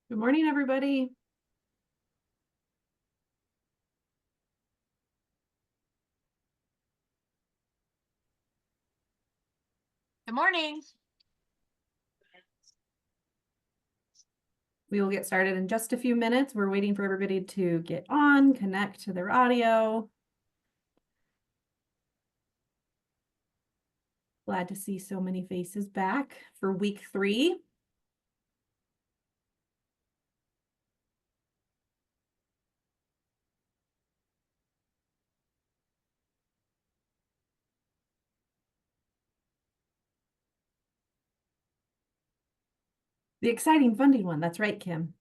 Good morning, everybody. Good morning. We will get started in just a few minutes. We're waiting for everybody to get on, connect to their audio. Glad to see so many faces back for week 3. The exciting funding one. That's right, Kim.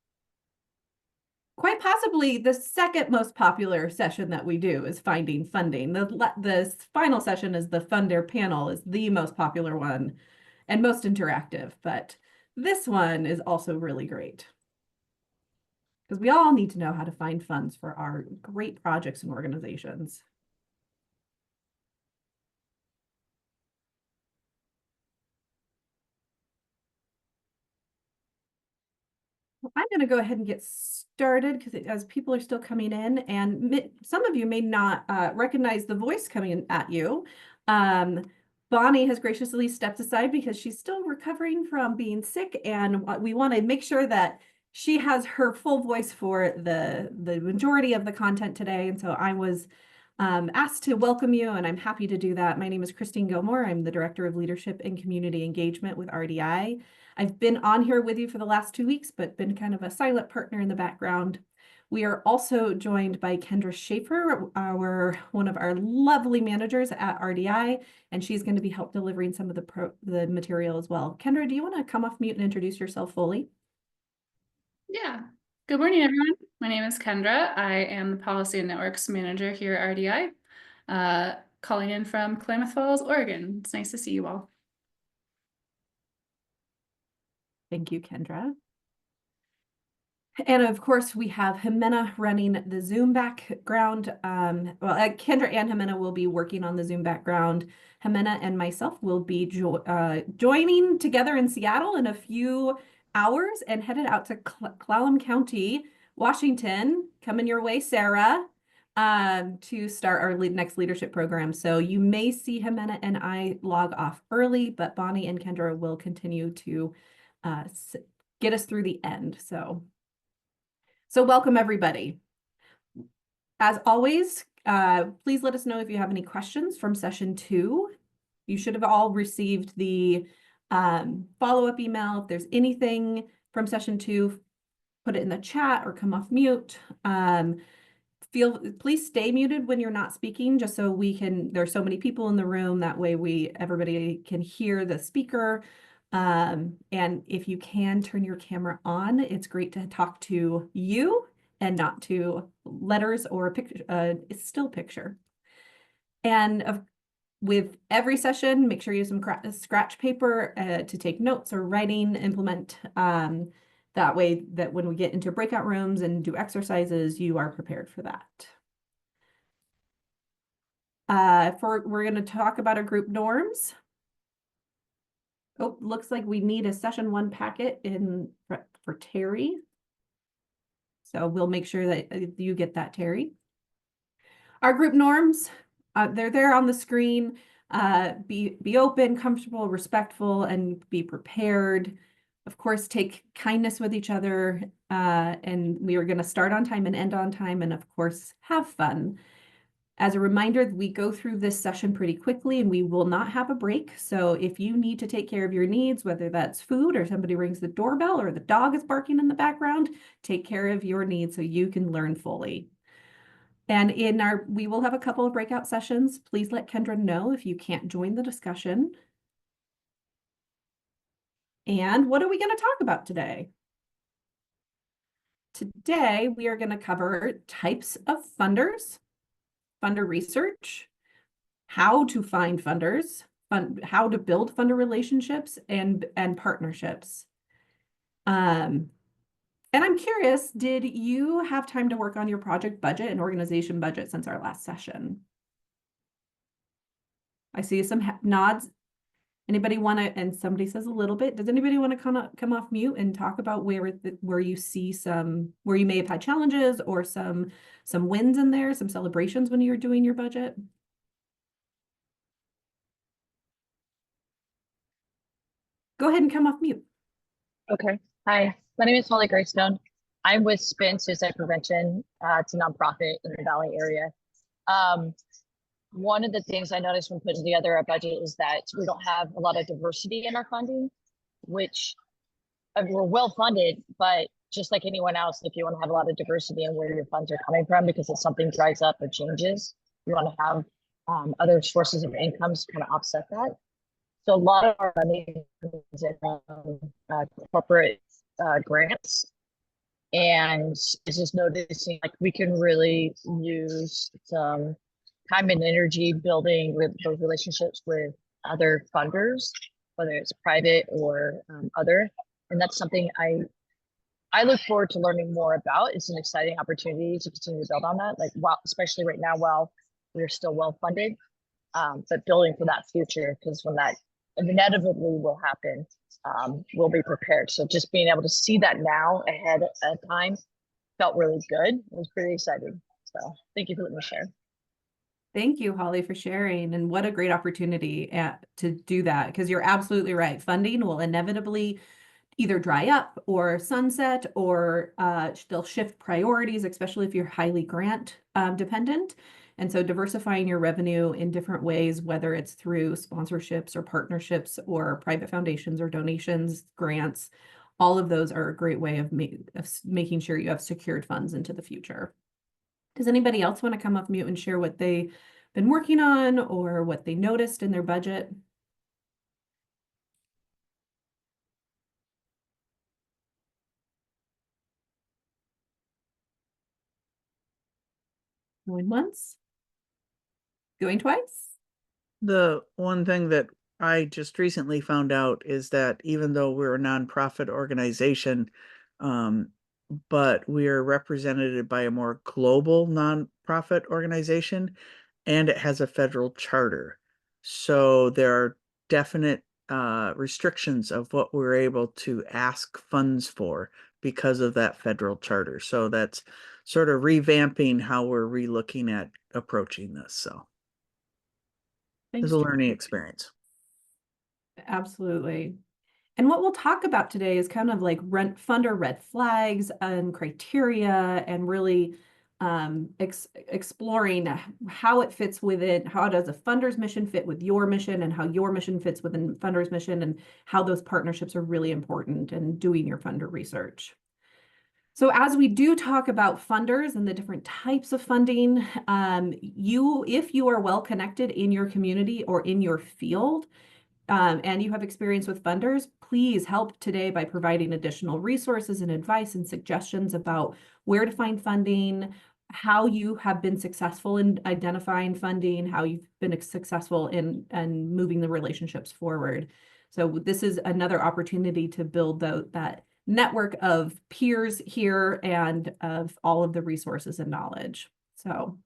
Quite possibly the second most popular session that we do is finding funding. The final session is the funder panel is the most popular one and most interactive, but this one is also really great because we all need to know how to find funds for our great projects and organizations. I'm going to go ahead and get started because as people are still coming in, and some of you may not recognize the voice coming at you. Bonnie has graciously stepped aside because she's still recovering from being sick, and we want to make sure that she has her full voice for the majority of the content today. And so I was asked to welcome you, and I'm happy to do that. My name is Christine Gilmore. I'm the Director of Leadership and Community Engagement with RDI. I've been on here with you for the last 2 weeks, but been kind of a silent partner in the background. We are also joined by Kendra Schaefer, one of our lovely managers at RDI, and she's going to be help delivering some of the material as well. Kendra, do you want to come off mute and introduce yourself fully? Yeah. Good morning, everyone. My name is Kendra. I am the Policy and Networks Manager here at RDI, calling in from Klamath Falls, Oregon. It's nice to see you all. Thank you, Kendra. And of course, we have Jimena running the Zoom background. Kendra and Jimena will be working on the Zoom background. Jimena and myself will be joining together in Seattle in a few hours and headed out to Clallam County, Washington. Coming your way, Sarah, to start our next leadership program. So you may see Jimena and I log off early, but Bonnie and Kendra will continue to get us through the end. So welcome, everybody. As always, please let us know if you have any questions from session 2. You should have all received the follow-up email. If there's anything from session 2, put it in the chat or come off mute. Please stay muted when you're not speaking, just so there's so many people in the room, that way everybody can hear the speaker. And if you can turn your camera on, it's great to talk to you and not to letters or a picture, still picture. And with every session, make sure you use some scratch paper to take notes or writing, implement. That way that when we get into breakout rooms and do exercises, you are prepared for that. We're going to talk about our group norms. Oh, looks like we need a session 1 packet for Terry. So we'll make sure that you get that, Terry. Our group norms, they're there on the screen. Be open, comfortable, respectful, and be prepared. Of course, take kindness with each other. And we are going to start on time and end on time, and of course, have fun. As a reminder, we go through this session pretty quickly and we will not have a break. So if you need to take care of your needs, whether that's food or somebody rings the doorbell or the dog is barking in the background, take care of your needs so you can learn fully. And we will have a couple of breakout sessions. Please let Kendra know if you can't join the discussion. And what are we going to talk about today? Today, we are going to cover types of funders, funder research, how to find funders, how to build funder relationships and partnerships. And I'm curious, did you have time to work on your project budget and organization budget since our last session? I see some nods. Anybody want to, and somebody says a little bit, does anybody want to come off mute and talk about where you see where you may have had challenges or some wins in there, some celebrations when you were doing your budget? Go ahead and come off mute. Okay. Hi, my name is Holly Greystone. I'm with SPIN Suicide Prevention. It's a nonprofit in the Valley area. One of the things I noticed when putting together a budget is that we don't have a lot of diversity in our funding, which we're well funded, but just like anyone else, if you want to have a lot of diversity in where your funds are coming from, because if something dries up or changes, you want to have other sources of incomes kind of offset that. So a lot of our money is in corporate grants, and it's just noticing like we can really use some time and energy building with those relationships with other funders, whether it's private or other. And that's something I look forward to learning more about. It's an exciting opportunity to continue to build on that, like especially right now while we're still well funded, but building for that future, because when that inevitably will happen, we'll be prepared. So just being able to see that now ahead of time felt really good. It was pretty exciting. So thank you for letting me share. Thank you, Holly, for sharing. And what a great opportunity to do that, because you're absolutely right. Funding will inevitably either dry up or sunset, or they'll shift priorities, especially if you're highly grant dependent. And so diversifying your revenue in different ways, whether it's through sponsorships or partnerships or private foundations or donations, grants, all of those are a great way of making sure you have secured funds into the future. Does anybody else want to come off mute and share what they've been working on or what they noticed in their budget? Going once? Going twice? The one thing that I just recently found out is that even though we're a nonprofit organization, but we are represented by a more global nonprofit organization, and it has a federal charter. So there are definite restrictions of what we're able to ask funds for because of that federal charter. So that's sort of revamping how we're relooking at approaching this. So it's a learning experience. Absolutely. And what we'll talk about today is kind of like funder red flags and criteria, and really exploring how it fits within, how does a funder's mission fit with your mission, and how your mission fits within funder's mission, and how those partnerships are really important in doing your funder research. So as we do talk about funders and the different types of funding, if you are well connected in your community or in your field, and you have experience with funders, please help today by providing additional resources and advice and suggestions about where to find funding, how you have been successful in identifying funding, how you've been successful in moving the relationships forward. So this is another opportunity to build that network of peers here and of all of the resources and knowledge. So,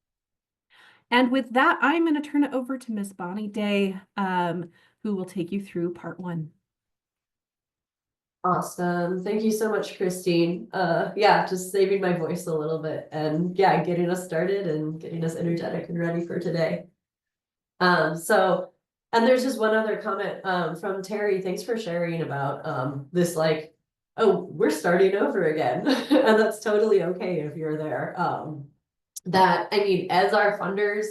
and with that, I'm going to turn it over to Miss Bonnie Day, who will take you through part one. Awesome. Thank you so much, Christine. Yeah, just saving my voice a little bit and yeah, getting us started and getting us energetic and ready for today. And there's just one other comment from Terry. Thanks for sharing about this, like, oh, we're starting over again. And that's totally okay if you're there. I mean, as our funders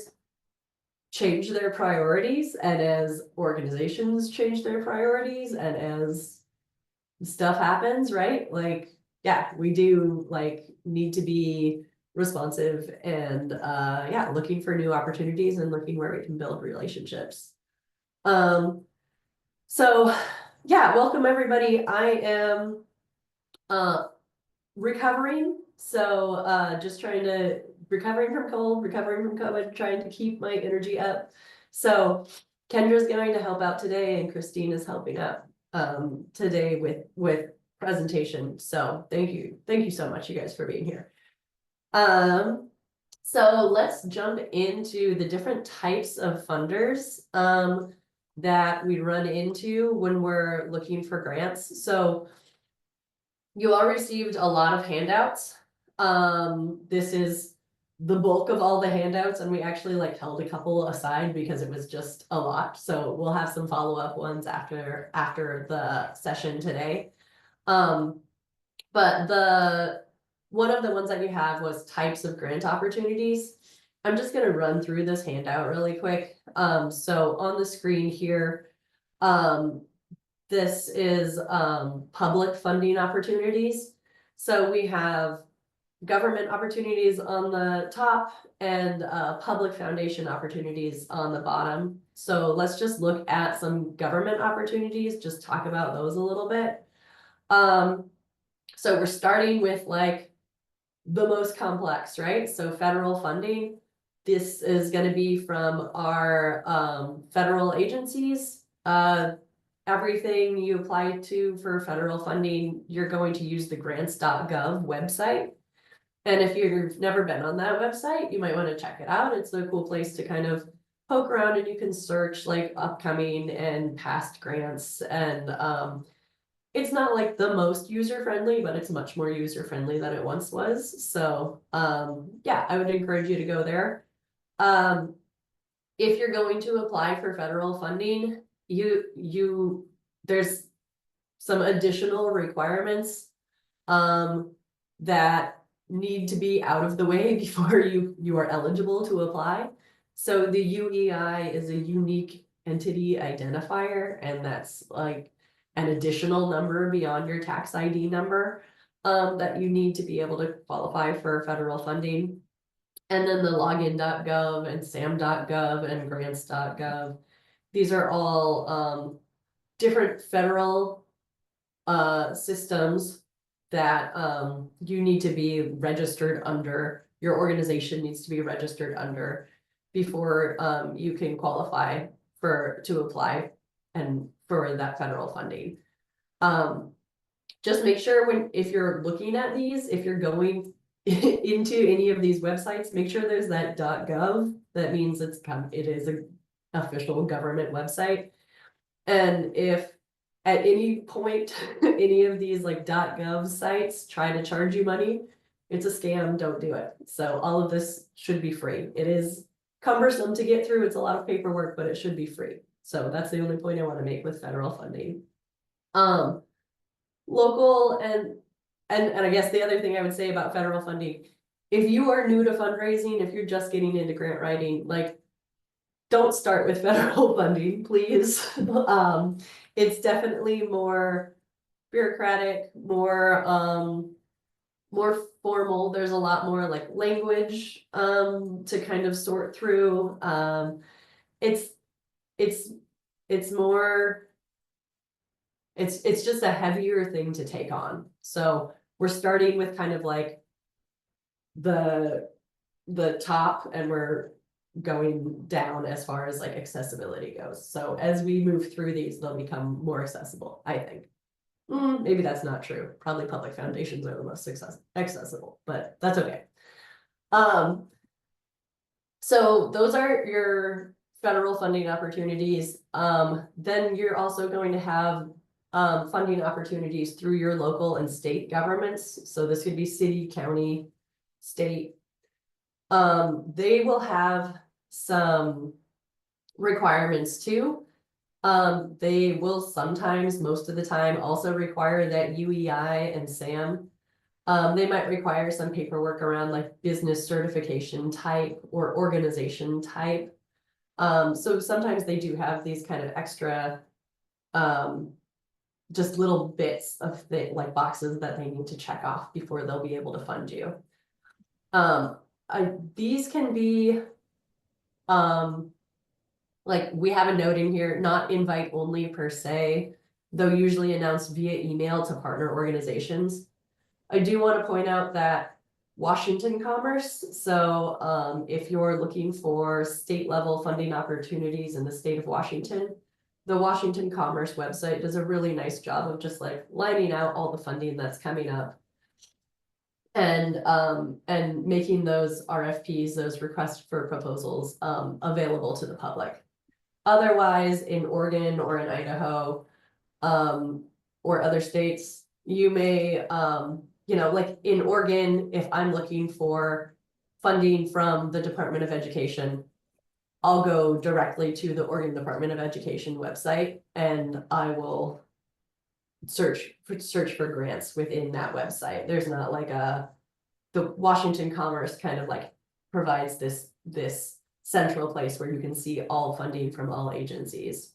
change their priorities, and as organizations change their priorities, and as stuff happens, right? Like, yeah, we do like need to be responsive and yeah, looking for new opportunities and looking where we can build relationships. So yeah, welcome everybody. I am recovering. So just recovering from cold, recovering from COVID, trying to keep my energy up. So Kendra's going to help out today, and Christine is helping out today with presentation. So thank you so much, you guys, for being here. So let's jump into the different types of funders. that we run into when we're looking for grants. So you all received a lot of handouts. This is the bulk of all the handouts, and we actually like held a couple aside because it was just a lot. So we'll have some follow-up ones after the session today. But one of the ones that you have was types of grant opportunities. I'm just gonna run through this handout really quick. So on the screen here, this is public funding opportunities. So we have government opportunities on the top and public foundation opportunities on the bottom. So let's just look at some government opportunities, just talk about those a little bit. So we're starting with like the most complex, right? So federal funding. This is going to be from our federal agencies. Everything you apply to for federal funding, you're going to use the grants.gov website. And if you've never been on that website, you might want to check it out. It's a cool place to kind of poke around, and you can search like upcoming and past grants. And it's not like the most user-friendly, but it's much more user-friendly than it once was. So yeah, I would encourage you to go there. If you're going to apply for federal funding, there's some additional requirements that need to be out of the way before you are eligible to apply. So the UEI is a unique entity identifier, and that's like an additional number beyond your tax ID number that you need to be able to qualify for federal funding. And then the login.gov and sam.gov and grants.gov. These are all different federal systems that you need to be registered under. Your organization needs to be registered under before you can qualify to apply and for that federal funding. Just make sure if you're looking at these, if you're going into any of these websites, make sure there's that .gov. That means it is an official government website. And if at any point any of these like .gov sites try to charge you money, it's a scam. Don't do it. So all of this should be free. It is cumbersome to get through. It's a lot of paperwork, but it should be free. So that's the only point I want to make with federal funding. Local and I guess the other thing I would say about federal funding, if you are new to fundraising, if you're just getting into grant writing, like don't start with federal funding, please. It's definitely more bureaucratic, more formal. There's a lot more like language to kind of sort through. It's more, it's just a heavier thing to take on. So we're starting with kind of like the top, and we're going down as far as like accessibility goes. So as we move through these, they'll become more accessible, I think. Maybe that's not true. Probably public foundations are the most accessible, but that's okay. So those are your federal funding opportunities. Then you're also going to have funding opportunities through your local and state governments. So this could be city, county, state. They will have some requirements too. They will sometimes, most of the time, also require that UEI and SAM. They might require some paperwork around like business certification type or organization type. So sometimes they do have these kind of extra just little bits of like boxes that they need to check off before they'll be able to fund you. These can be like we have a note in here, not invite only per se, though usually announced via email to partner organizations. I do want to point out that Washington Commerce, so if you're looking for state level funding opportunities in the state of Washington, the Washington Commerce website does a really nice job of just like lining out all the funding that's coming up and making those RFPs, those requests for proposals, available to the public. otherwise in Oregon or in Idaho, or other states, you may, you know, like in Oregon, if I'm looking for funding from the Department of Education, I'll go directly to the Oregon Department of Education website and I will search for grants within that website. There's not like the Washington Commerce kind of like provides this central place where you can see all funding from all agencies.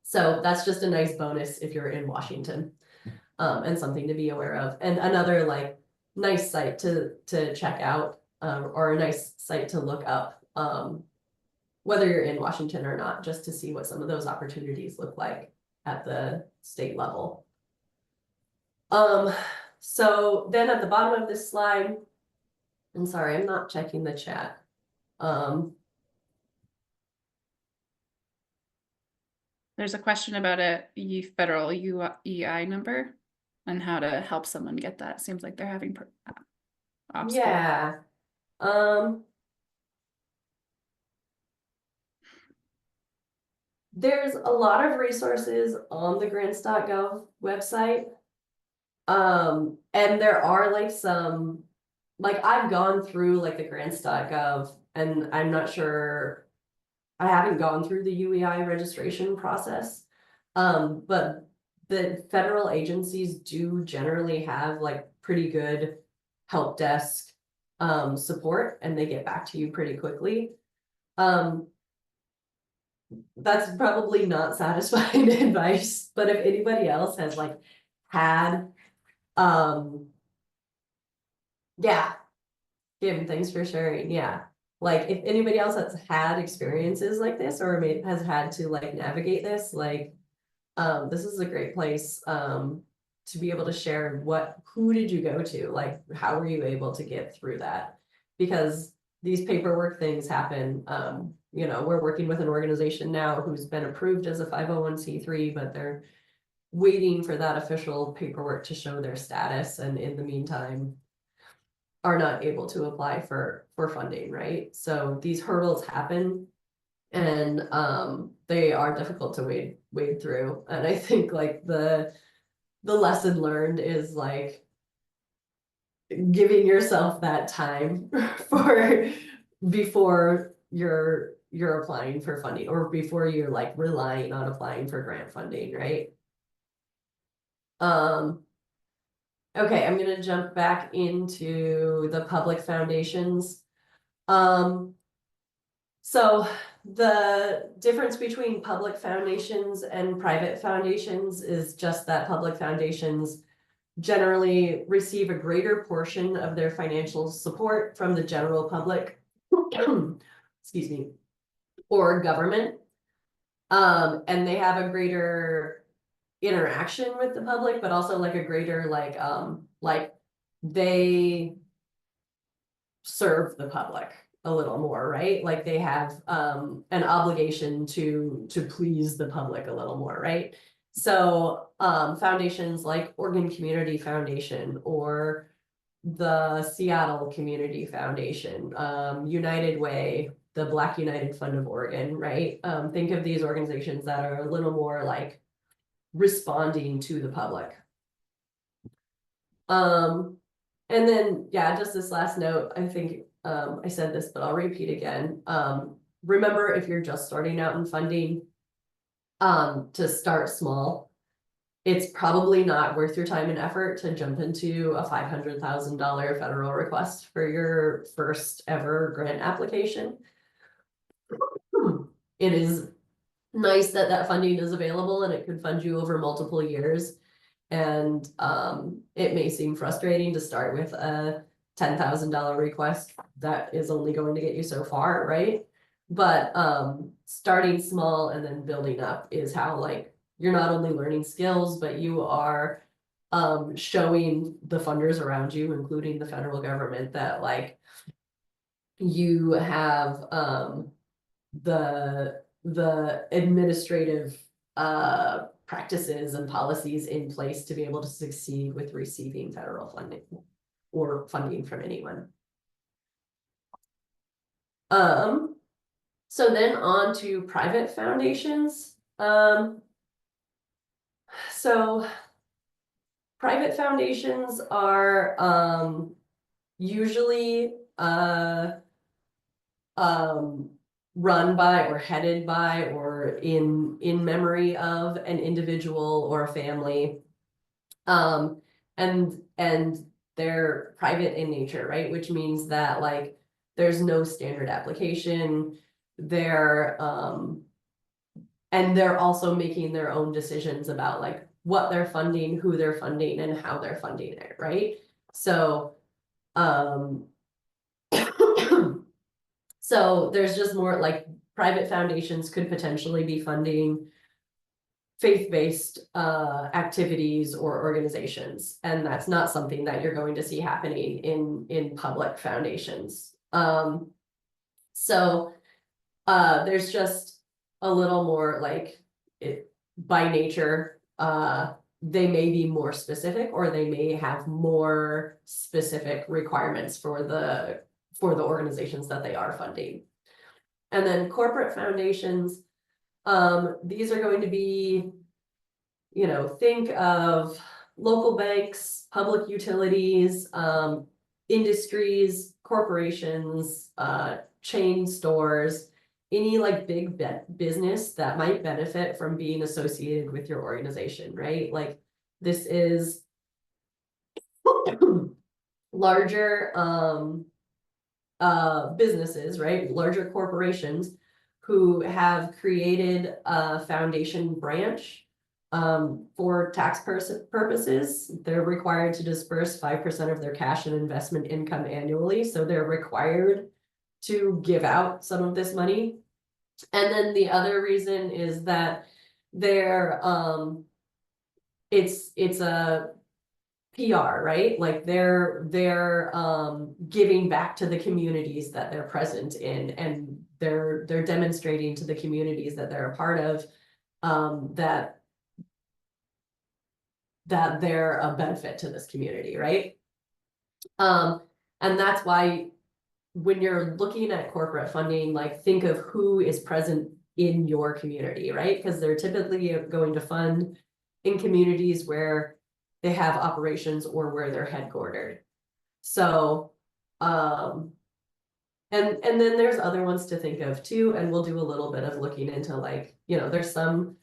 So that's just a nice bonus if you're in Washington, and something to be aware of. And another like nice site to check out, or a nice site to look up, whether you're in Washington or not, just to see what some of those opportunities look like at the state level. So then at the bottom of this slide, and sorry, I'm not checking the chat. There's a question about a federal UEI number and how to help someone get that. Seems like they're having obstacles. Yeah. There's a lot of resources on the grants.gov website. And there are like some, like I've gone through like the grants.gov and I'm not sure, I haven't gone through the UEI registration process. But the federal agencies do generally have like pretty good help desk support, and they get back to you pretty quickly. That's probably not satisfying advice, but if anybody else has like had yeah, Kim, thanks for sharing. Yeah, like if anybody else has had experiences like this or has had to like navigate this, like this is a great place to be able to share who did you go to, like how were you able to get through that, because these paperwork things happen. You know, we're working with an organization now who's been approved as a 501c3, but they're waiting for that official paperwork to show their status, and in the meantime are not able to apply for funding, right? So these hurdles happen, and they are difficult to wade through. And I think like the lesson learned is like giving yourself that time for before you're applying for funding, or before you're like relying on applying for grant funding, right? Okay, I'm gonna jump back into the public foundations. So the difference between public foundations and private foundations is just that public foundations generally receive a greater portion of their financial support from the general public, excuse me, or government. And they have a greater interaction with the public, but also like a greater like they serve the public a little more, right? Like they have an obligation to please the public a little more, right? So foundations like Oregon Community Foundation or the Seattle Community Foundation, United Way, the Black United Fund of Oregon, right? Think of these organizations that are a little more like responding to the public. And then, yeah, just this last note, I think I said this, but I'll repeat again. Remember, if you're just starting out in funding, to start small. It's probably not worth your time and effort to jump into a $500,000 federal request for your first ever grant application. It is nice that that funding is available and it could fund you over multiple years. And it may seem frustrating to start with a $10,000 request that is only going to get you so far, right? But starting small and then building up is how like you're not only learning skills, but you are showing the funders around you, including the federal government, that like you have the administrative practices and policies in place to be able to succeed with receiving federal funding or funding from anyone. So then on to private foundations. So private foundations are usually run by or headed by or in memory of an individual or a family. And they're private in nature, right? Which means that like there's no standard application. They're and they're also making their own decisions about like what they're funding, who they're funding, and how they're funding it, right? So so there's just more like private foundations could potentially be funding faith-based activities or organizations, and that's not something that you're going to see happening in public foundations. So there's just a little more like it by nature, they may be more specific or they may have more specific requirements for the organizations that they are funding. And then corporate foundations, these are going to be, you know, think of local banks, public utilities, industries, corporations, chain stores, any like big business that might benefit from being associated with your organization, right? Like this is larger businesses, right? Larger corporations who have created a foundation branch for tax purposes. They're required to disperse 5% of their cash and investment income annually. So they're required to give out some of this money. And then the other reason is that they're it's a PR, right? Like they're giving back to the communities that they're present in, and they're demonstrating to the communities that they're a part of that they're a benefit to this community, right? And that's why when you're looking at corporate funding, like think of who is present in your community, right? Because they're typically going to fund in communities where they have operations or where they're headquartered. So, and then there's other ones to think of too, and we'll do a little bit of looking into like, you know, there's some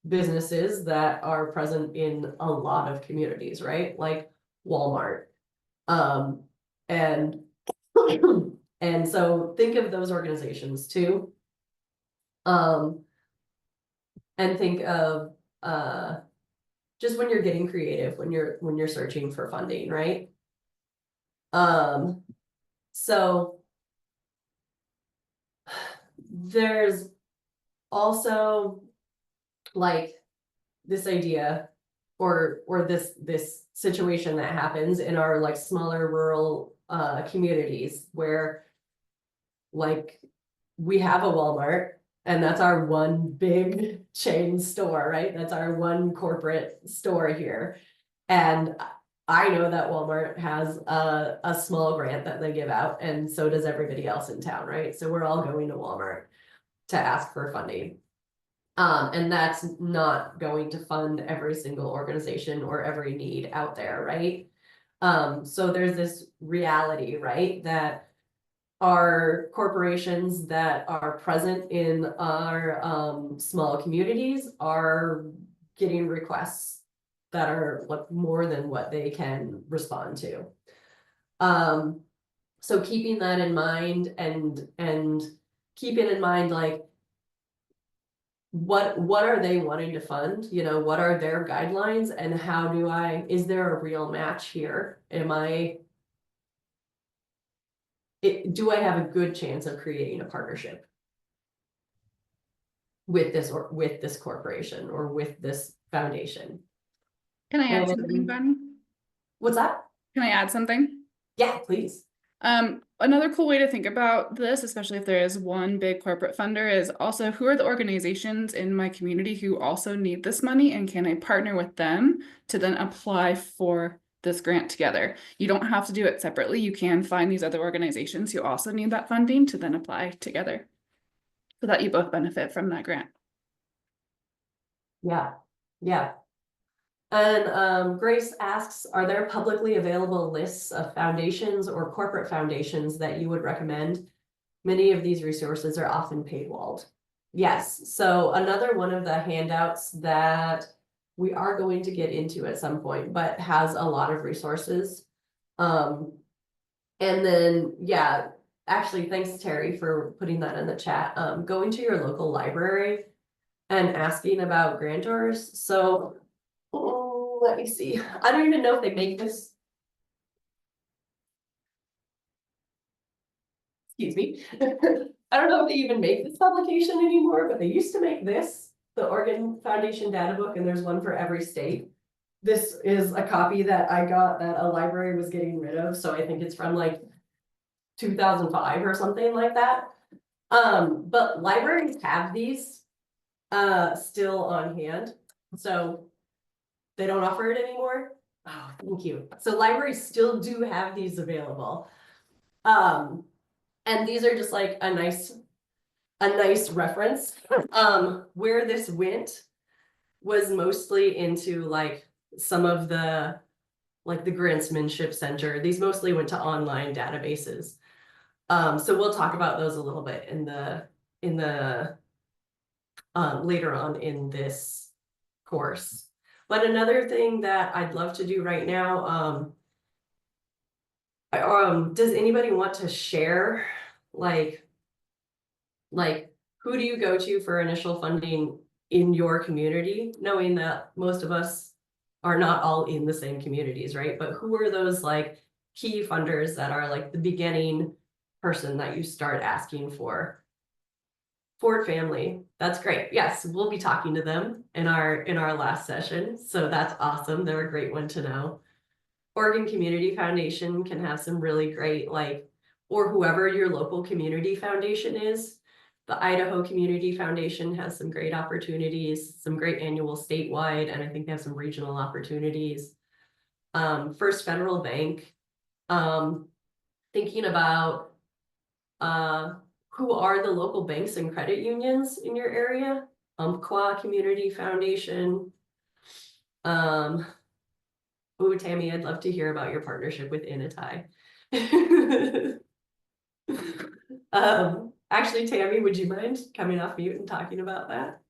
businesses that are present in a lot of communities, right? Like Walmart. And and so think of those organizations too. And think of just when you're getting creative, when you're searching for funding, right? So there's also like this idea or this situation that happens in our like smaller rural communities where like we have a Walmart and that's our one big chain store, right? That's our one corporate store here. And I know that Walmart has a small grant that they give out, and so does everybody else in town, right? So we're all going to Walmart to ask for funding. And that's not going to fund every single organization or every need out there, right? So there's this reality, right? That our corporations that are present in our small communities are getting requests that are like more than what they can respond to. So keeping that in mind and keeping in mind like what are they wanting to fund? You know, what are their guidelines and how is there a real match here? Do I have a good chance of creating a partnership with this corporation or with this foundation? Can I add something, Bonnie? What's that? Can I add something? Yeah, please. Another cool way to think about this, especially if there is one big corporate funder, is also who are the organizations in my community who also need this money, and can I partner with them to then apply for this grant together. You don't have to do it separately. You can find these other organizations who also need that funding to then apply together so that you both benefit from that grant. Yeah, yeah. And Grace asks, are there publicly available lists of foundations or corporate foundations that you would recommend? Many of these resources are often paywalled. Yes, so another one of the handouts that we are going to get into at some point, but has a lot of resources. And then, yeah, actually, thanks Terry for putting that in the chat. Going to your local library and asking about grantors. So let me see. I don't even know if they make this. Excuse me. I don't know if they even make this publication anymore, but they used to make this, the Oregon Foundation Data Book, and there's one for every state. This is a copy that I got that a library was getting rid of, so I think it's from like 2005 or something like that. But libraries have these still on hand, so they don't offer it anymore. Oh, thank you. So libraries still do have these available. And these are just like a nice reference. Where this went was mostly into like some of the like the Grantsmanship Center. These mostly went to online databases. So we'll talk about those a little bit in the later on in this course. But another thing that I'd love to do right now, does anybody want to share like who do you go to for initial funding in your community, knowing that most of us are not all in the same communities, right? But who are those like key funders that are like the beginning person that you start asking for? Ford family, that's great. Yes, we'll be talking to them in our last session. So that's awesome. They're a great one to know. Oregon Community Foundation can have some really great like, or whoever your local community foundation is. The Idaho Community Foundation has some great opportunities, some great annual statewide, and I think they have some regional opportunities. First Federal Bank, thinking about who are the local banks and credit unions in your area? Umpqua Community Foundation. Oh, Tammy, I'd love to hear about your partnership with Initai. Actually, Tammy, would you mind coming off mute and talking about that?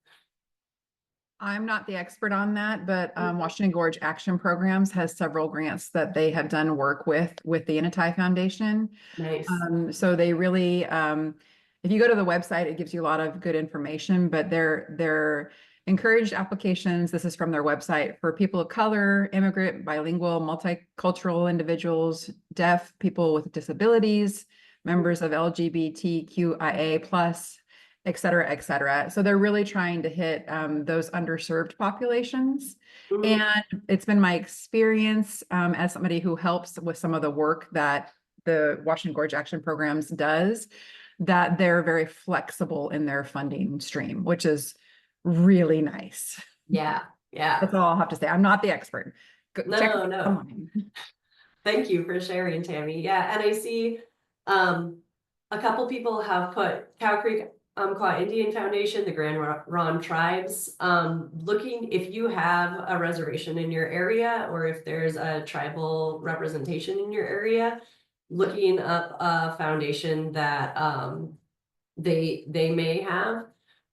I'm not the expert on that, but Washington Gorge Action Programs has several grants that they have done work with the Initai Foundation. Nice. So they really, if you go to the website, it gives you a lot of good information, but they're encouraged applications. This is from their website for people of color, immigrant, bilingual, multicultural individuals, deaf, people with disabilities, members of LGBTQIA+, et cetera, et cetera. So they're really trying to hit those underserved populations. Mhm. And it's been my experience as somebody who helps with some of the work that the Washington Gorge Action Programs does, that they're very flexible in their funding stream, which is really nice. Yeah, yeah. That's all I'll have to say. I'm not the expert. Check it No. online. Thank you for sharing, Tammy. Yeah, and I see a couple people have put Cow Creek Umpqua Indian Foundation, the Grand Ron Tribes. Looking if you have a reservation in your area or if there's a tribal representation in your area, looking up a foundation that they may have.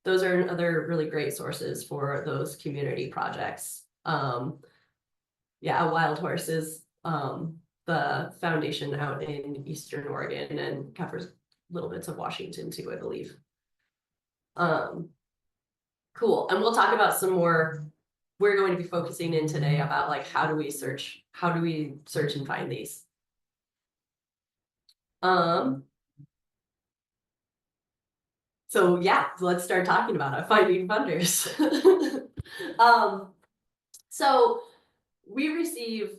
Those are other really great sources for those community projects. Yeah, Wild Horse is the foundation out in Eastern Oregon and covers little bits of Washington too, I believe. Cool, and we'll talk about some more. We're going to be focusing in today about like how do we search and find these. So yeah, so let's start talking about it, finding funders. So we receive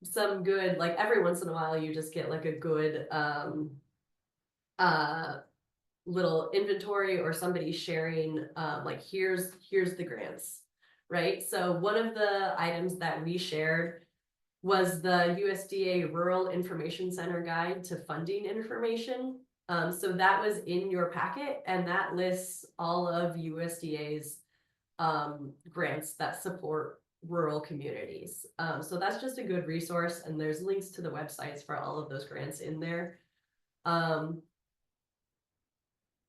some good, like every once in a while you just get like a good little inventory or somebody sharing like here's the grants, right? So one of the items that we shared was the USDA Rural Information Center Guide to Funding Information. So that was in your packet, and that lists all of USDA's grants that support rural communities. So that's just a good resource, and there's links to the websites for all of those grants in there.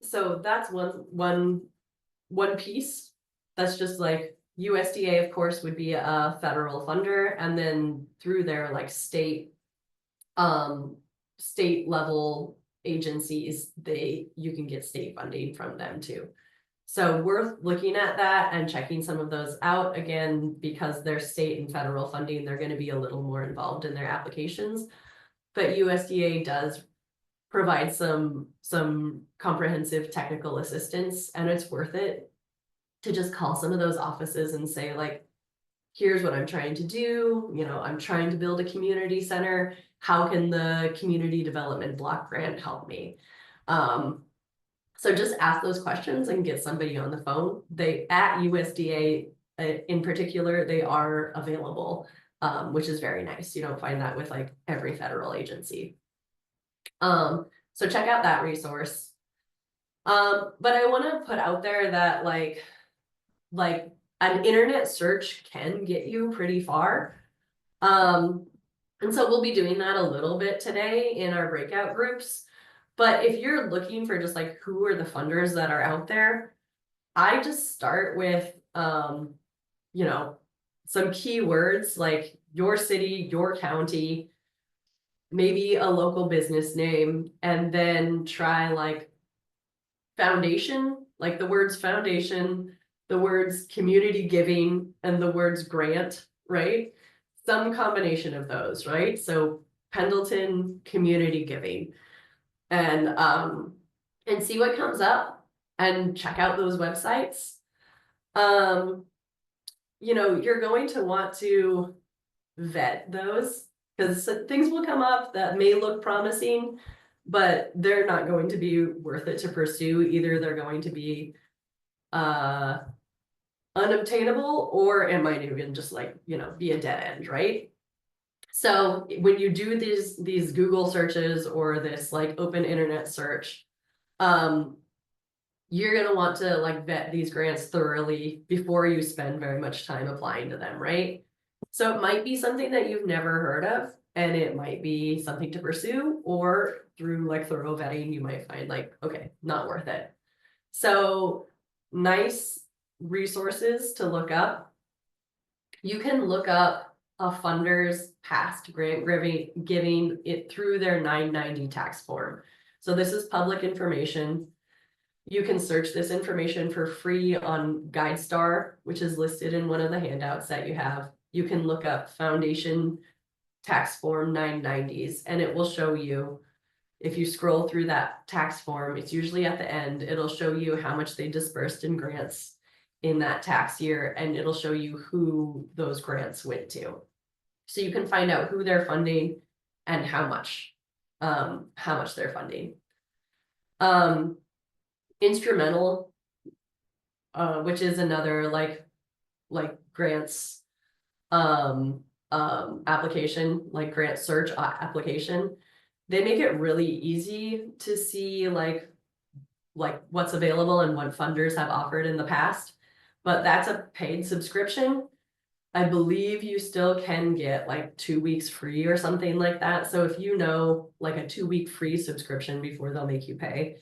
So that's one piece. That's just like USDA, of course, would be a federal funder, and then through their like state level agencies, you can get state funding from them too. So worth looking at that and checking some of those out. Again, because they're state and federal funding, they're going to be a little more involved in their applications. But USDA does provide some comprehensive technical assistance, and it's worth it to just call some of those offices and say, like, here's what I'm trying to do. You know, I'm trying to build a community center. How can the community development block grant help me? So just ask those questions and get somebody on the phone. They at USDA in particular, they are available, which is very nice. You don't find that with like every federal agency. So check out that resource. But I want to put out there that like an internet search can get you pretty far. And so we'll be doing that a little bit today in our breakout groups. But if you're looking for just like who are the funders that are out there, I just start with you know, some keywords like your city, your county, maybe a local business name, and then try like foundation, like the words foundation, the words community giving, and the words grant, right? Some combination of those, right? So Pendleton community giving, and see what comes up and check out those websites. You know, you're going to want to vet those because things will come up that may look promising, but they're not going to be worth it to pursue. Either they're going to be unobtainable, or it might even just like, you know, be a dead end, right? So when you do these Google searches or this like open internet search, you're going to want to like vet these grants thoroughly before you spend very much time applying to them, right? So it might be something that you've never heard of, and it might be something to pursue, or through like thorough vetting, you might find like, okay, not worth it. So nice resources to look up. You can look up a funder's past grant giving it through their 990 tax form. So this is public information. You can search this information for free on GuideStar, which is listed in one of the handouts that you have. You can look up Foundation Tax Form 990s, and it will show you, if you scroll through that tax form, it's usually at the end, it'll show you how much they dispersed in grants in that tax year, and it'll show you who those grants went to. So you can find out who they're funding and how much they're funding. Instrumental, which is another like grants application, like grant search application. They make it really easy to see like what's available and what funders have offered in the past, but that's a paid subscription. I believe you still can get like 2 weeks free or something like that. So if you know, like a 2-week free subscription before they'll make you pay.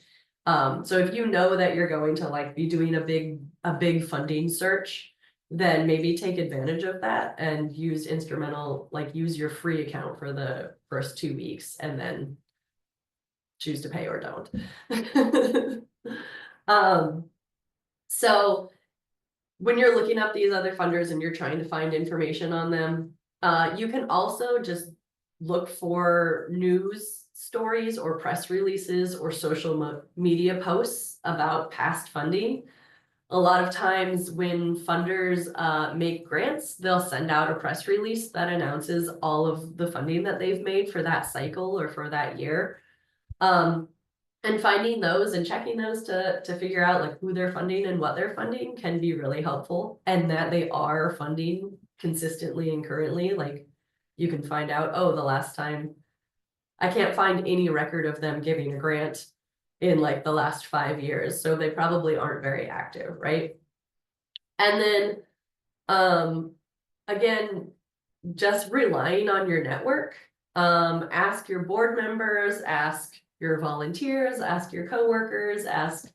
So if you know that you're going to like be doing a big funding search, then maybe take advantage of that and use Instrumental, like use your free account for the first 2 weeks and then choose to pay or don't. So when you're looking up these other funders and you're trying to find information on them, you can also just look for news stories or press releases or social media posts about past funding. A lot of times when funders make grants, they'll send out a press release that announces all of the funding that they've made for that cycle or for that year. And And finding those and checking those to figure out like who they're funding and what they're funding can be really helpful, and that they are funding consistently and currently. Like you can find out, oh, the last time I can't find any record of them giving a grant in like the last 5 years, so they probably aren't very active, right? And then again, just relying on your network. Ask your board members, ask your volunteers, ask your coworkers, ask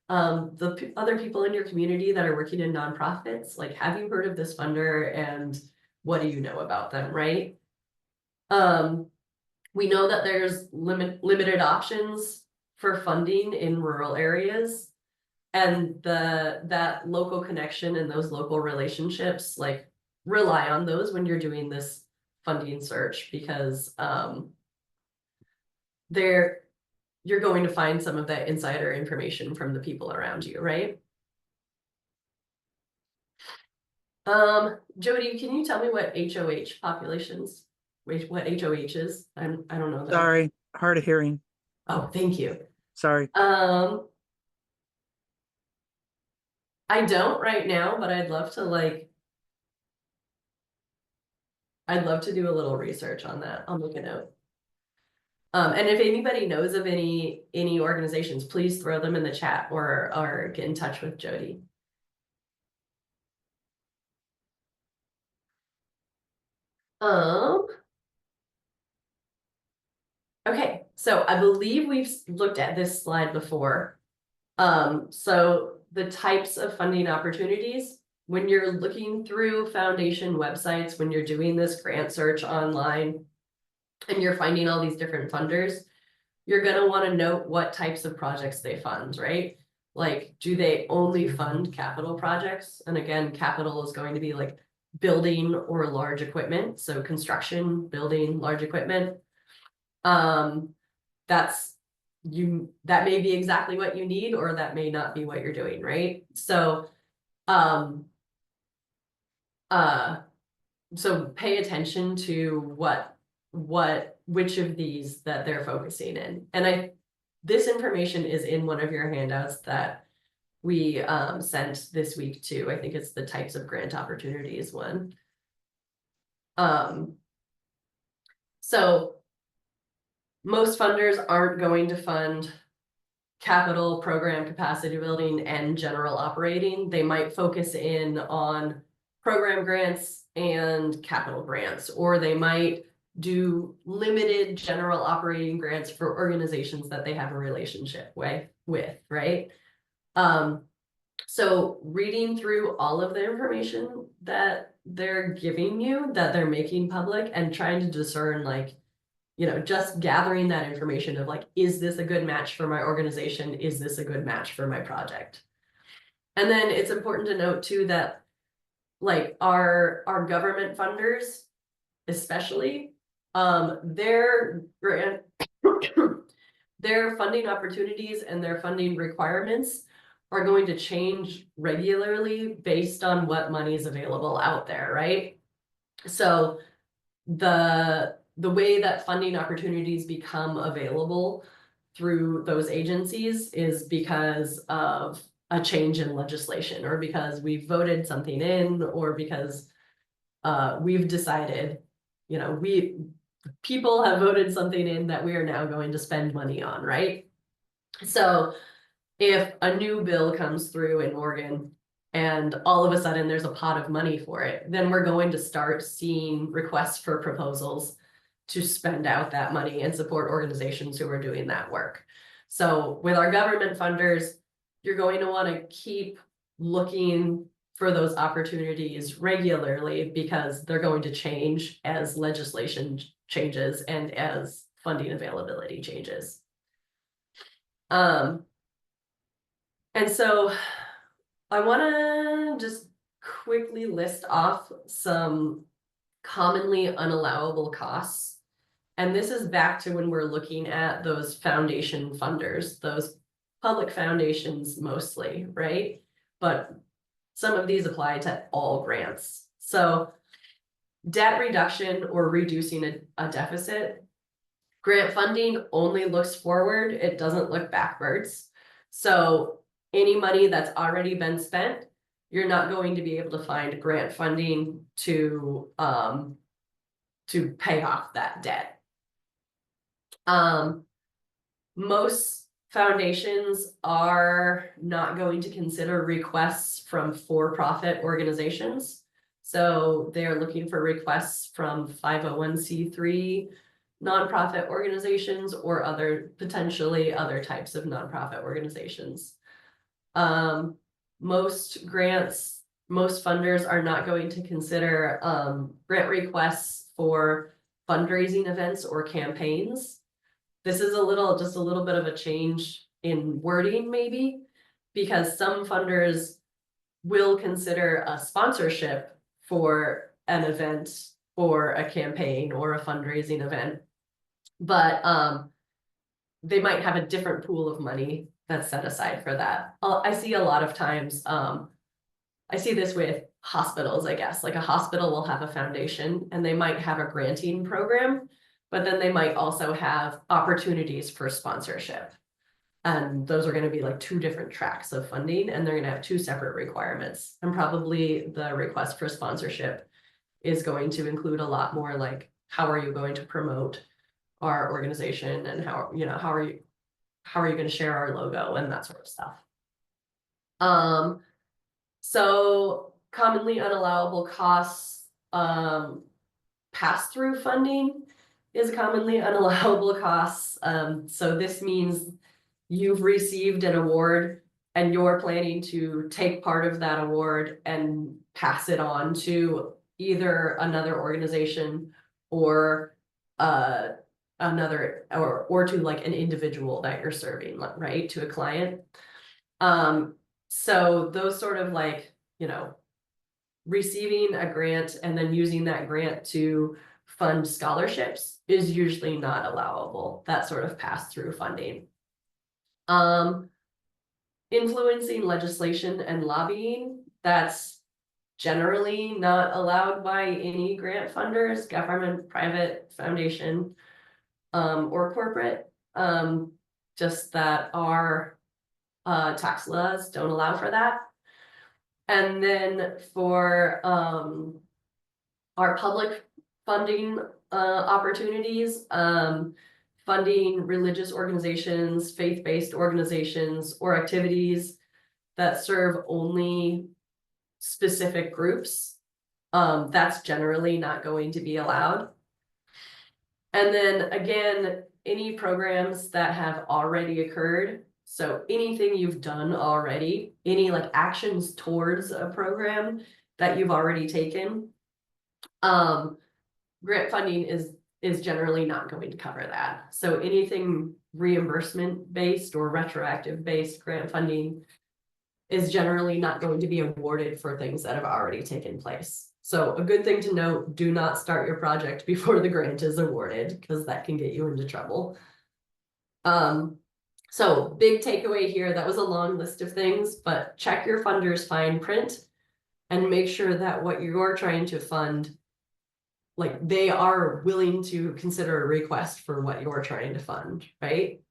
the other people in your community that are working in nonprofits, like, have you heard of this funder and what do you know about them, right? We know that there's limited options for funding in rural areas, and that local connection and those local relationships, like, rely on those when you're doing this funding search, because you're going to find some of that insider information from the people around you, right? Jody, can you tell me what HOH populations, what HOH is? I don't know that. Sorry, hard of hearing. Oh, thank you. Sorry. I don't right now, but I'd love to do a little research on that. I'll make a note. And if anybody knows of any organizations, please throw them in the chat or get in touch with Jody. Okay, so I believe we've looked at this slide before. So the types of funding opportunities, when you're looking through foundation websites, when you're doing this grant search online, and you're finding all these different funders, you're gonna want to note what types of projects they fund, right? Like, do they only fund capital projects? And again, capital is going to be like building or large equipment. So construction, building, large equipment. That may be exactly what you need, or that may not be what you're doing, right? So so pay attention to which of these that they're focusing in. And this information is in one of your handouts that we sent this week too. I think it's the types of grant opportunities one. So most funders aren't going to fund capital, program, capacity building, and general operating. They might focus in on program grants and capital grants, or they might do limited general operating grants for organizations that they have a relationship with, right? So reading through all of the information that they're giving you, that they're making public, and trying to discern, like, just gathering that information of like, is this a good match for my organization? Is this a good match for my project? And then it's important to note too that like our government funders, especially, their funding opportunities and their funding requirements are going to change regularly based on what money is available out there, right? So the way that funding opportunities become available through those agencies is because of a change in legislation, or because we've voted something in, or because we've decided, people have voted something in that we are now going to spend money on, right? So if a new bill comes through in Oregon and all of a sudden there's a pot of money for it, then we're going to start seeing requests for proposals to spend out that money and support organizations who are doing that work. So with our government funders, you're going to want to keep looking for those opportunities regularly, because they're going to change as legislation changes and as funding availability changes. And so I want to just quickly list off some commonly unallowable costs. And this is back to when we're looking at those foundation funders, those public foundations mostly, right? But some of these apply to all grants. So debt reduction or reducing a deficit Grant funding only looks forward, it doesn't look backwards. So any money that's already been spent, you're not going to be able to find grant funding to pay off that debt. Most foundations are not going to consider requests from for-profit organizations. So they're looking for requests from 501c3 nonprofit organizations or potentially other types of nonprofit organizations. Most grants, most funders are not going to consider grant requests for fundraising events or campaigns. This is just a little bit of a change in wording maybe, because some funders will consider a sponsorship for an event or a campaign or a fundraising event. But they might have a different pool of money that's set aside for that. I see a lot of times, I see this with hospitals, I guess, like a hospital will have a foundation and they might have a granting program, but then they might also have opportunities for sponsorship. And those are going to be like two different tracks of funding, and they're going to have two separate requirements. And probably the request for sponsorship is going to include a lot more like, how are you going to promote our organization, and how are you going to share our logo and that sort of stuff. So commonly unallowable costs, pass-through funding is commonly unallowable costs. So this means you've received an award and you're planning to take part of that award and pass it on to either another organization or another or to like an individual that you're serving, right, to a client. So those sort of like, receiving a grant and then using that grant to fund scholarships is usually not allowable, that sort of pass-through funding. Influencing legislation and lobbying, that's generally not allowed by any grant funders, government, private, foundation, or corporate. Just that our tax laws don't allow for that. And then for our public funding opportunities, funding religious organizations, faith-based organizations, or activities that serve only specific groups, that's generally not going to be allowed. And then again, any programs that have already occurred, so anything you've done already, any like actions towards a program that you've already taken, grant funding is generally not going to cover that. So anything reimbursement based or retroactive based grant funding is generally not going to be awarded for things that have already taken place. So a good thing to note, do not start your project before the grant is awarded, because that can get you into trouble. So big takeaway here, that was a long list of things, but check your funder's fine print and make sure that what you're trying to fund, like they are willing to consider a request for what you're trying to fund, right?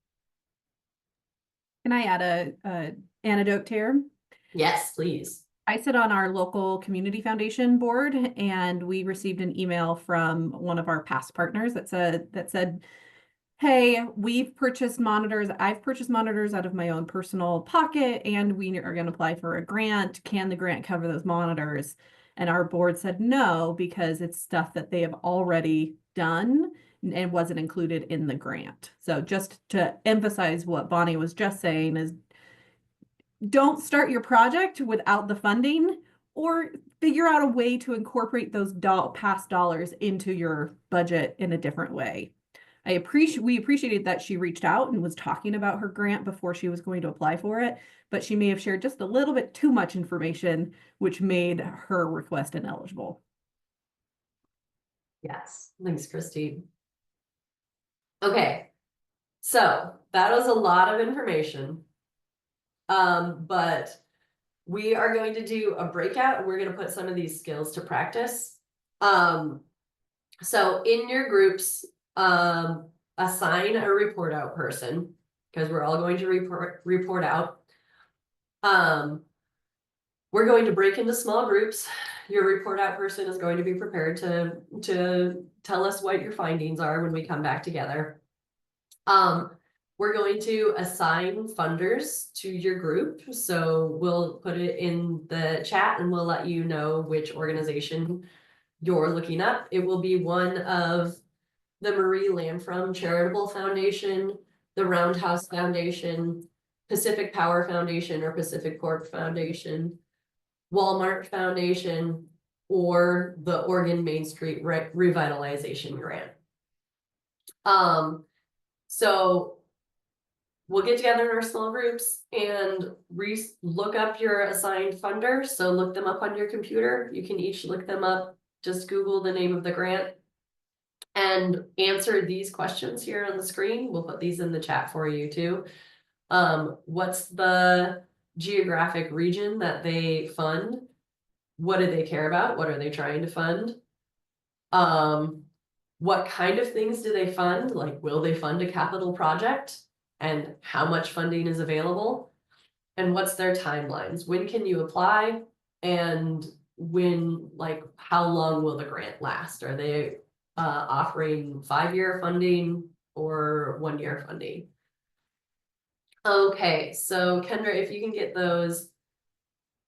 Can I add a anecdote here? Yes, please. I sit on our local community foundation board, and we received an email from one of our past partners that said, hey, we've purchased monitors. I've purchased monitors out of my own personal pocket, and we are going to apply for a grant. Can the grant cover those monitors? And our board said no, because it's stuff that they have already done and wasn't included in the grant. So just to emphasize what Bonnie was just saying is, don't start your project without the funding, or figure out a way to incorporate those past dollars into your budget in a different way. We appreciated that she reached out and was talking about her grant before she was going to apply for it, but she may have shared just a little bit too much information, which made her request ineligible. Yes, thanks, Christine. Okay, so that was a lot of information. But we are going to do a breakout. We're going to put some of these skills to practice. So in your groups, assign a report out person, because we're all going to report out. We're going to break into small groups. Your report out person is going to be prepared to tell us what your findings are when we come back together. We're going to assign funders to your group. So we'll put it in the chat and we'll let you know which organization you're looking up. It will be one of the Marie Lamfrom Charitable Foundation, the Roundhouse Foundation, Pacific Power Foundation or Pacific Corp Foundation, Walmart Foundation, or the Oregon Main Street Revitalization Grant. So we'll get together in our small groups and look up your assigned funder. So look them up on your computer. You can each look them up. Just Google the name of the grant and answer these questions here on the screen. We'll put these in the chat for you too. What's the geographic region that they fund? What do they care about? What are they trying to fund? What kind of things do they fund? Like, will they fund a capital project? And how much funding is available? And what's their timelines? When can you apply? And when, like, how long will the grant last? Are they offering 5-year funding or 1-year funding? Okay, so Kendra, if you can get those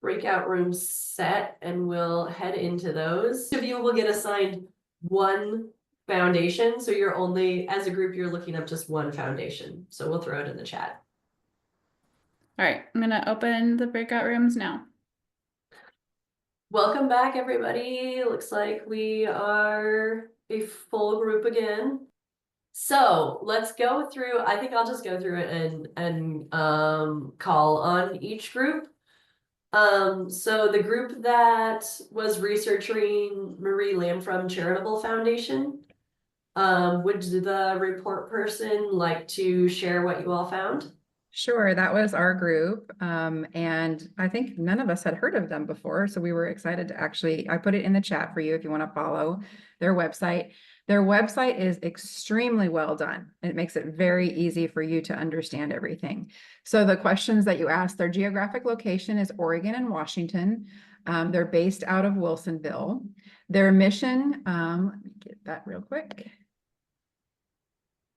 breakout rooms set and we'll head into those. Each of you will get assigned one foundation. So you're only, as a group, you're looking up just one foundation. So we'll throw it in the chat. All right, I'm gonna open the breakout rooms now. Welcome back, everybody. Looks like we are a full group again. So let's go through, I think I'll just go through it and call on each group. So the group that was researching Marie Lamfrom Charitable Foundation, would the report person like to share what you all found? Sure, that was our group. And I think none of us had heard of them before. So we were excited to I put it in the chat for you if you want to follow their website. Their website is extremely well done. It makes it very easy for you to understand everything. So the questions that you asked, their geographic location is Oregon and Washington. They're based out of Wilsonville. Their mission, let me get that real quick.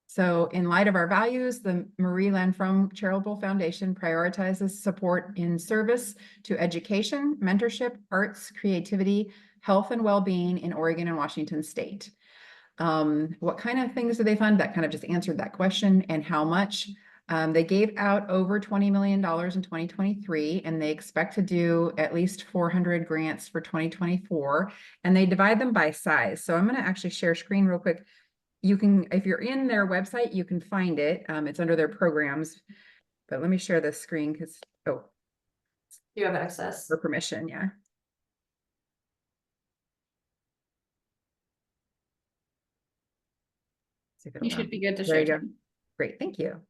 So in light of our values, the Marie Lamfrom Charitable Foundation prioritizes support in service to education, mentorship, arts, creativity, health, and well-being in Oregon and Washington state. What kind of things do they fund? That kind of just answered that question. And how much? They gave out over $20 million in 2023, and they expect to do at least 400 grants for 2024, and they divide them by size. So I'm going to actually share screen real quick. You can, if you're in their website, you can find it. It's under their programs, but let me share this screen because, You have access. for permission, yeah. See if it'll You should allow- be good to There you share. go. Great, thank you.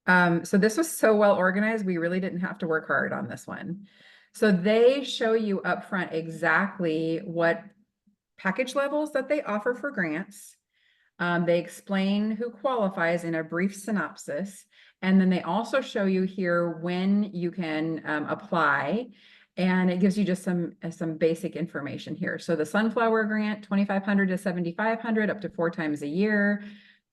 So this was so well organized, we really didn't have to work hard on this one. So they show you up front exactly what package levels that they offer for grants. They explain who qualifies in a brief synopsis, and then they also show you here when you can apply, and it gives you just some basic information here. So the Sunflower Grant, 2,500 to 7,500, up to 4 times a year.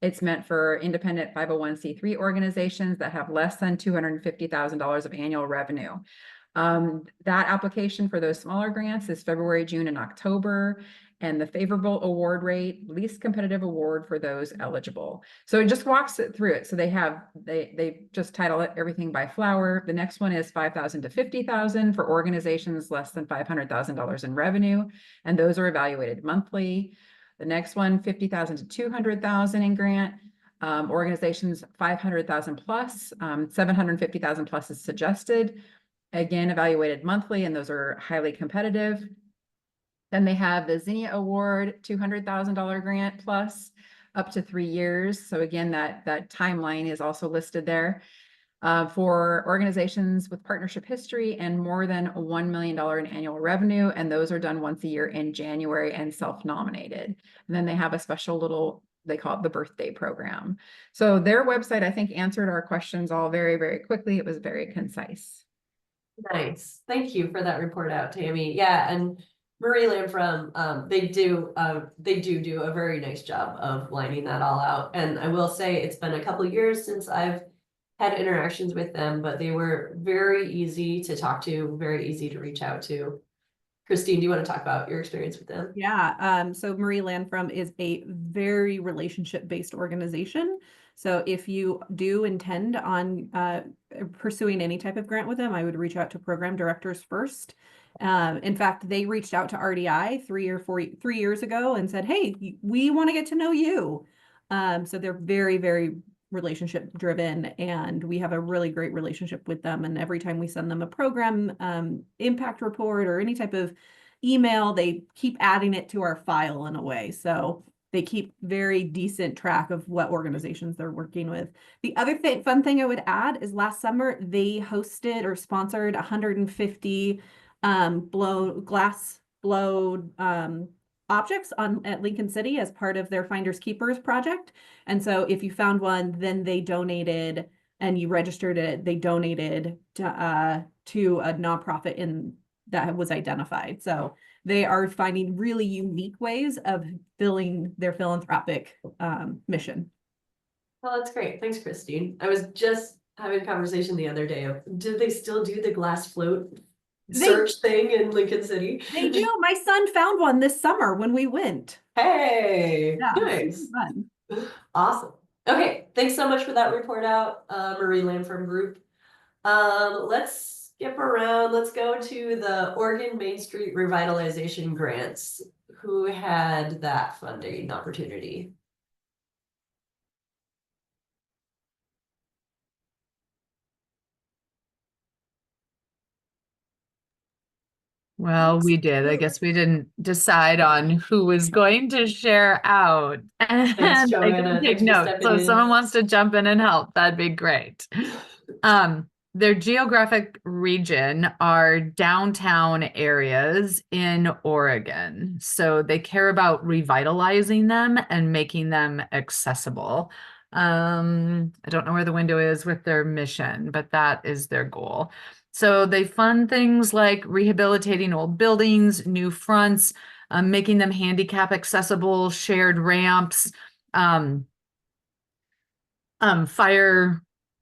It's meant for independent 501c3 organizations that have less than $250,000 of annual revenue. That application for those smaller grants is February, June, and October. And the favorable award rate, least competitive award for those eligible. So it just walks it through it. So they just title it everything by flower. The next one is 5,000 to 50,000 for organizations less than $500,000 in revenue. And those are evaluated monthly. The next one, 50,000 to 200,000 in grant. Organizations 500,000 plus, 750,000 plus is suggested. Again, evaluated monthly, and those are highly competitive. Then they have the Zinnia Award, $200,000 grant plus up to 3 years. So again, that timeline is also listed there for organizations with partnership history and more than $1 million in annual revenue. And those are done once a year in January and self-nominated. And then they have a special little they call it the birthday program. So their website, I think, answered our questions all very, very quickly. It was very concise. Nice. Thank you for that report out, Tammy. Yeah, and Marie Lamb from they do do a very nice job of lining that all out. And I will say it's been a couple of years since I've had interactions with them, but they were very easy to talk to, very easy to reach out to. Christine, do you want to talk about your experience with them? Yeah, so Marie Landfrom is a very relationship-based organization. So if you do intend on pursuing any type of grant with them, I would reach out to program directors first. In fact, they reached out to RDI 3 years ago and said, hey, we want to get to know you. So they're very, very relationship driven, and we have a really great relationship with them. And every time we send them a program impact report or any type of email, they keep adding it to our file in a way. So they keep very decent track of what organizations they're working with. The other fun thing I would add is last summer they hosted or sponsored 150 glass blow objects at Lincoln City as part of their Finders Keepers project. And so if you found one, then they donated, and you registered it, they donated to a nonprofit that was identified. So they are finding really unique ways of filling their philanthropic mission. Well, that's great. Thanks, Christine. I was just having a conversation the other day of, do they still do the glass float search thing in Lincoln City? They do. My son found one this summer when we went. Hey, Yeah, nice. fun. Awesome. Okay, thanks so much for that report out, Marie Lamfrom Group. Let's skip around. Let's go to the Oregon Main Street Revitalization Grants. Who had that funding opportunity? Well, we did. I guess we didn't decide on who was going to share out. And I Joanna. didn't take Thanks for notes. stepping So if in. someone wants to jump in and help, that'd be great. Their geographic region are downtown areas in Oregon. So they care about revitalizing them and making them accessible. I don't know where the window is with their mission, but that is their goal. So they fund things like rehabilitating old buildings, new fronts, making them handicap accessible, shared ramps, fire.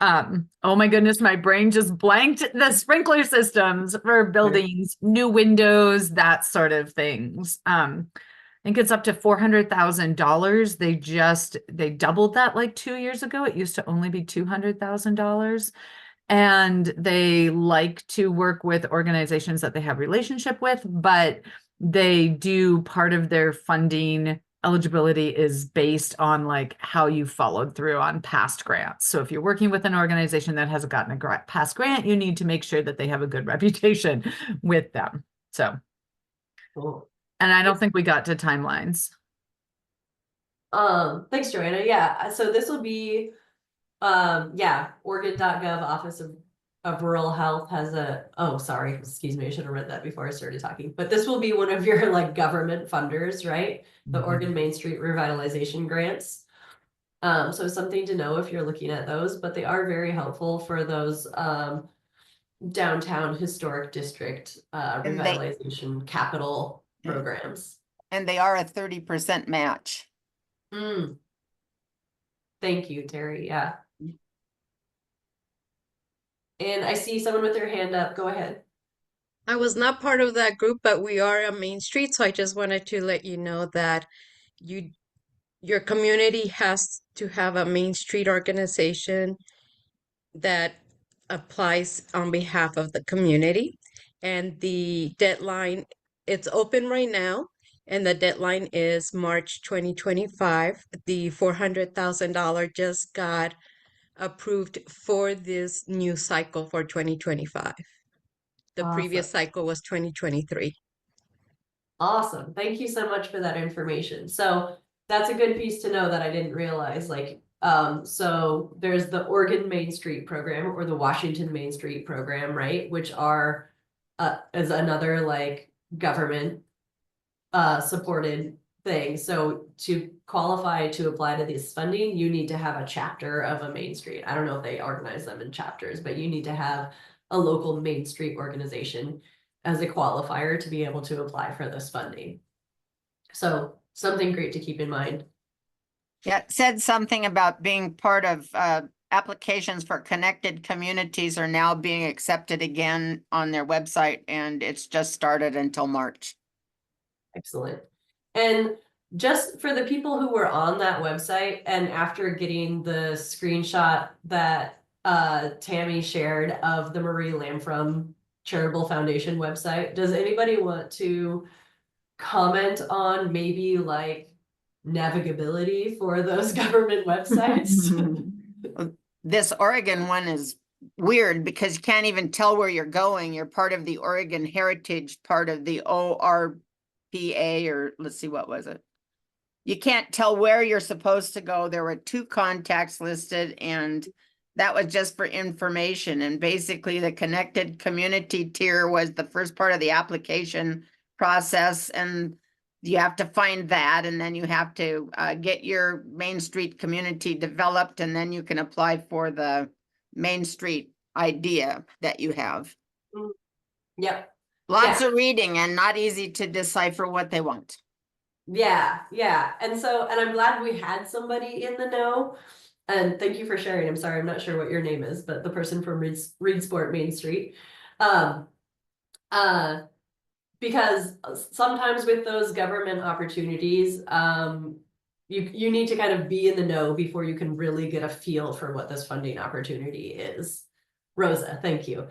Oh my goodness, my brain just blanked. The sprinkler systems for buildings, new windows, that sort of things. I think it's up to $400,000. They doubled that like 2 years ago. It used to only be $200,000. And they like to work with organizations that they have relationship with, but they do part of their funding eligibility is based on like how you followed through on past grants. So if you're working with an organization that hasn't gotten a past grant, you need to make sure that they have a good reputation with them. So, Cool. And I don't think we got to timelines. Thanks, Joanna. Yeah, so this will be Oregon.gov Office of Rural Health has excuse me, I should have read that before I started talking. But this will be one of your like government funders, right? The Oregon Main Street Revitalization Grants. So something to know if you're looking at those, but they are very helpful for those downtown historic district revitalization capital programs. And they are a 30% match. Thank you, Terry. Yeah. And I see someone with their hand up. Go ahead. I was not part of that group, but we are on Main Street, so I just wanted to let you know that your community has to have a Main Street organization that applies on behalf of the community. And the deadline, it's open right now, and the deadline is March 2025. The $400,000 just got approved for this new cycle for 2025. The previous cycle was 2023. Awesome. Thank you so much for that information. So that's a good piece to know that I didn't realize. Like, so there's the Oregon Main Street program or the Washington Main Street program, right? Which are is another like government supported thing. So to qualify to apply to this funding, you need to have a chapter of a Main Street. I don't know if they organize them in chapters, but you need to have a local Main Street organization as a qualifier to be able to apply for this funding. So something great to keep in mind. Yeah, it said something about being part of applications for connected communities are now being accepted again on their website, and it's just started until March. Excellent. And just for the people who were on that website and after getting the screenshot that Tammy shared of the Marie Lamfrom Charitable Foundation website, does anybody want to comment on maybe like navigability for those government websites? This Oregon one is weird because you can't even tell where you're going. You're part of the Oregon Heritage, part of the ORPA, or let's see, what was it? You can't tell where you're supposed to go. There were 2 contacts listed, and that was just for information. And basically the connected community tier was the first part of the application process, and you have to find that, and then you have to get your Main Street community developed, and then you can apply for the Main Street idea that you have. Yep. Lots of reading and not easy to decipher what they want. Yeah. And so, and I'm glad we had somebody in the know. And thank you for sharing. I'm sorry, I'm not sure what your name is, but the person from Reedsport Main Street. Because sometimes with those government opportunities, you need to kind of be in the know before you can really get a feel for what this funding opportunity is. Rosa, thank you.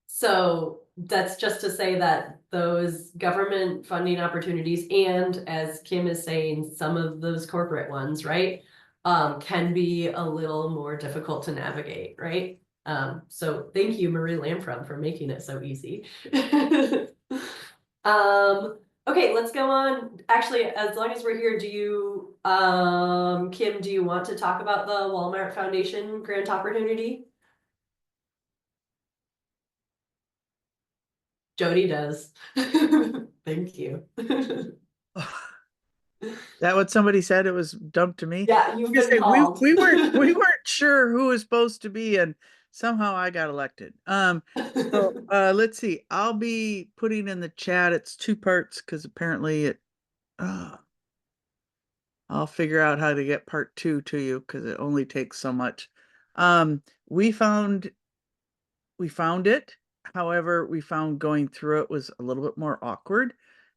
So that's just to say that those government funding opportunities, and as Kim is saying, some of those corporate ones, right, can be a little more difficult to navigate, right? So thank you, Marie Lamfrom, for making it so easy. Okay, let's go on. Actually, as long as we're here, do you, Kim, do you want to talk about the Walmart Foundation grant opportunity? Jody does. Thank you. That what somebody said? It was dumped to me. Yeah, you've Just been say, called. we weren't sure who was supposed to be, and somehow I got elected. So let's see. I'll be putting in the chat. It's 2 parts because apparently it. I'll figure out how to get part 2 to you because it only takes so much. We found it. However, we found going through it was a little bit more awkward,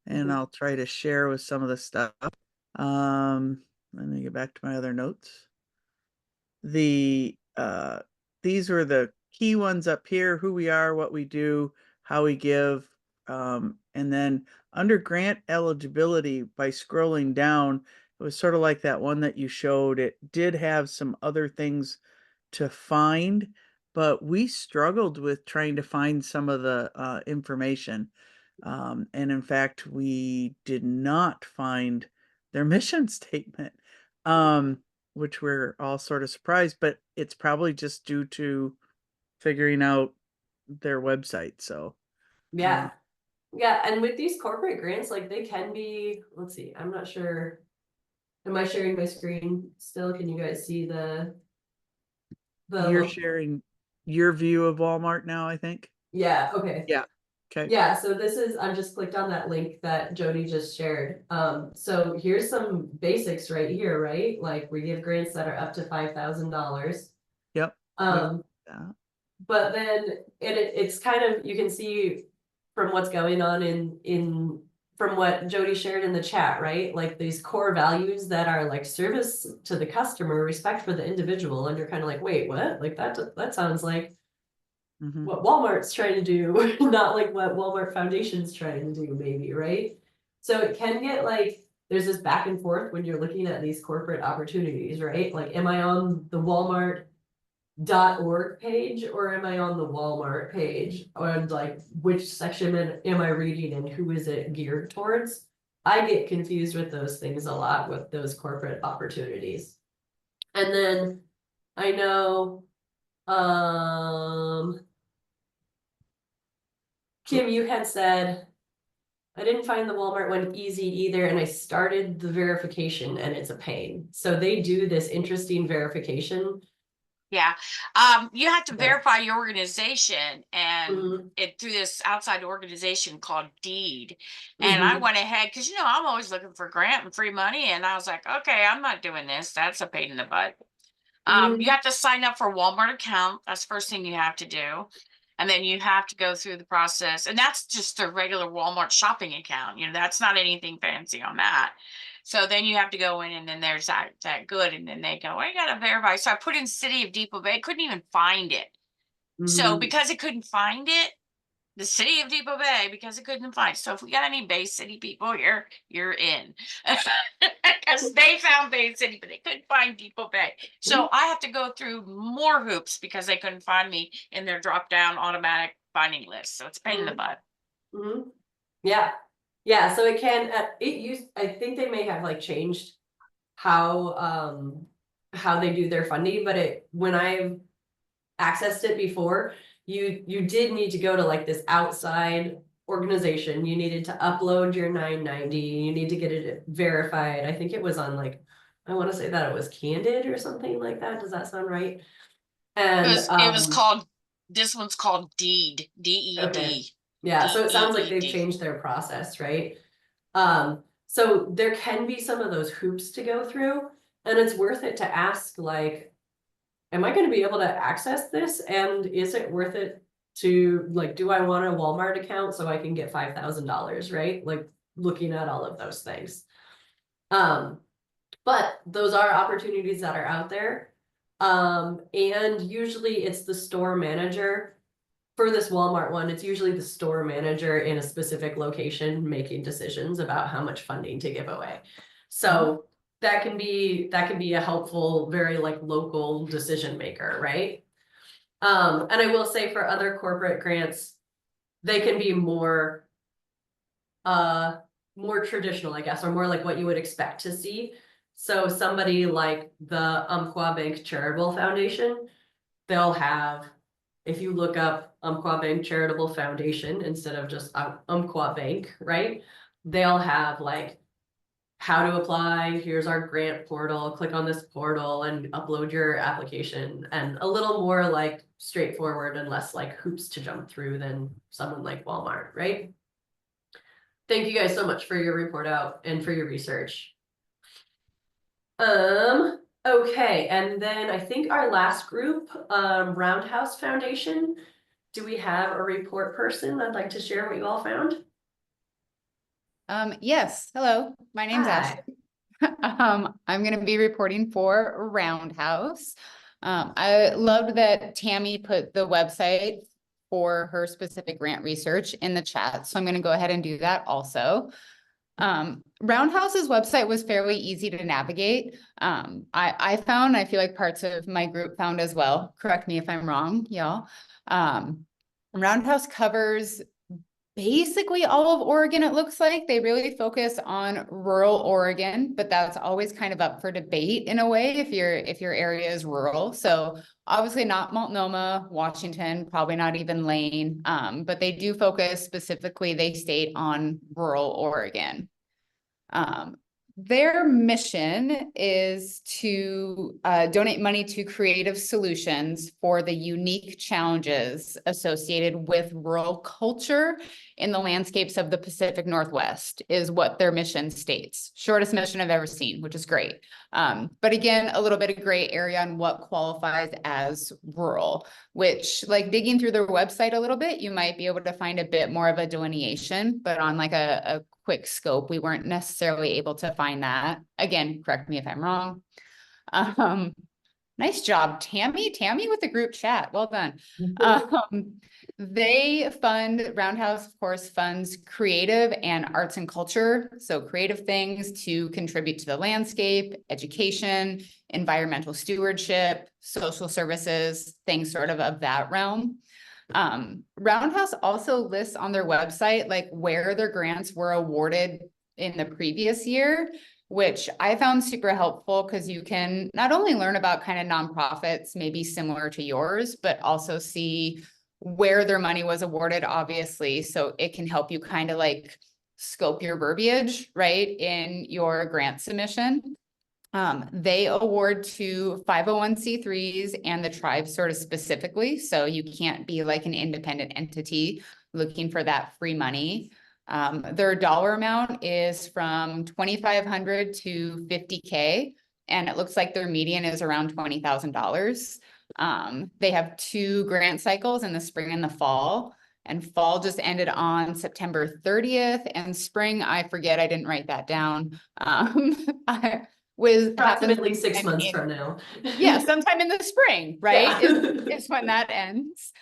and I'll try to share with some of the stuff. Let me get back to my other notes. These were the key ones up here: who we are, what we do, how we give, and then under grant eligibility, by scrolling down, it was sort of like that one that you showed. It did have some other things to find, but we struggled with trying to find some of the information. And in fact, we did not find their mission statement, which we're all sort of surprised, but it's probably just due to figuring out their website. So Yeah. Yeah, and with these corporate grants, like they can be, let's see, I'm not sure. Am I sharing my screen still? Can you guys see you're sharing your view of Walmart now, I think. Yeah, okay. Yeah. Okay. Yeah, so this is, I'm just clicked on that link that Jody just shared. So here's some basics right here, right? Like we give grants that are up to $5,000. Yep. But then it's kind of, you can see from what's going on from what Jody shared in the chat, right? Like these core values that are like service to the customer, respect for the individual, and you're kind of like, wait, what? Like that sounds like what Walmart's trying to do, not like what Walmart Foundation's trying to do, maybe, right? So it can get like, there's this back and forth when you're looking at these corporate opportunities, right? Like, am I on the Walmart.org page or am I on the Walmart page? And like, which section am I reading and who is it geared towards? I get confused with those things a lot with those corporate opportunities. And then I know, Kim, you had said, I didn't find the Walmart one easy either, and I started the verification and it's a pain. So they do this interesting verification. Yeah, you have to Yeah. verify your organization and Mhm. it through this outside organization called Deed. And I went ahead because I'm always looking for grant and free money, and I was like, okay, I'm not doing this. That's a pain in the butt. You have to sign up for a Walmart account. That's the first thing you have to do. And then you have to go through the process. And that's just a regular Walmart shopping account. That's not anything fancy on that. So then you have to go in, and then there's that good. And then they go, well, you got to verify. So I put in City of Depot Bay, couldn't even find it. So because it couldn't find it, the City of Depot Bay, because it couldn't find. So if we got any Bay City people here, you're in. Because they found Bay City, but they couldn't find Depot Bay. So I have to go through more hoops because they couldn't find me in their drop down automatic finding list. So it's a pain in the butt. Yeah. Yeah. So it can, I think they may have like changed how they do their funding, but when I've accessed it before, you did need to go to like this outside organization. You needed to upload your 990. You need to get it verified. I think it was on like, I want to say that it was Candid or something like that. Does that sound right? And it was called, this one's called Deed, DED. Okay. Yeah, so it sounds like they've changed their process, right? So there can be some of those hoops to go through, and it's worth it to ask, like, am I going to be able to access this? And is it worth it to, like, do I want a Walmart account so I can get $5,000, right? Like, looking at all of those things. But those are opportunities that are out there. And usually it's the store manager. For this Walmart one, it's usually the store manager in a specific location making decisions about how much funding to give away. So that can be a helpful, very like local decision maker, right? And I will say for other corporate grants, they can be more traditional, I guess, or more like what you would expect to see. So somebody like the Umpqua Bank Charitable Foundation, they'll have, if you look up Umpqua Bank Charitable Foundation instead of just Umpqua Bank, right? They'll have like how to apply, here's our grant portal, click on this portal and upload your application, and a little more like straightforward and less like hoops to jump through than someone like Walmart, right? Thank you guys so much for your report out and for your research. Okay, and then I think our last group, Roundhouse Foundation. Do we have a report person that'd like to share what you all found? Yes. Hello, my name's Hi. Ashley. I'm going to be reporting for Roundhouse. I loved that Tammy put the website for her specific grant research in the chat, so I'm going to go ahead and do that also. Roundhouse's website was fairly easy to navigate. I found, I feel like parts of my group found as well. Correct me if I'm wrong, y'all. Roundhouse covers basically all of Oregon. It looks like they really focus on rural Oregon, but that's always kind of up for debate in a way if your area is rural. So obviously not Multnomah, Washington, probably not even Lane, but they do focus specifically, they state on rural Oregon. Their mission is to donate money to creative solutions for the unique challenges associated with rural culture in the landscapes of the Pacific Northwest is what their mission states. Shortest mission I've ever seen, which is great. But again, a little bit of gray area on what qualifies as rural, which like digging through their website a little bit, you might be able to find a bit more of a delineation, but on like a quick scope, we weren't necessarily able to find that. Again, correct me if I'm wrong. Nice job, Tammy with the group chat. Well done. They fund, Roundhouse, of course, funds creative and arts and culture. So creative things to contribute to the landscape, education, environmental stewardship, social services, things sort of that realm. Roundhouse also lists on their website, like where their grants were awarded in the previous year, which I found super helpful because you can not only learn about kind of nonprofits, maybe similar to yours, but also see where their money was awarded, obviously. So it can help you kind of like scope your verbiage, right, in your grant submission. They award to 501c3s and the tribe sort of specifically. So you can't be like an independent entity looking for that free money. Their dollar amount is from 2,500 to 50K. And it looks like their median is around $20,000. They have 2 grant cycles in the spring and the fall. And fall just ended on September 30th. And spring, I forget, I didn't write that down. With Approximately 6 months from now. Yeah, sometime in the spring, right? Yeah. Is when that ends.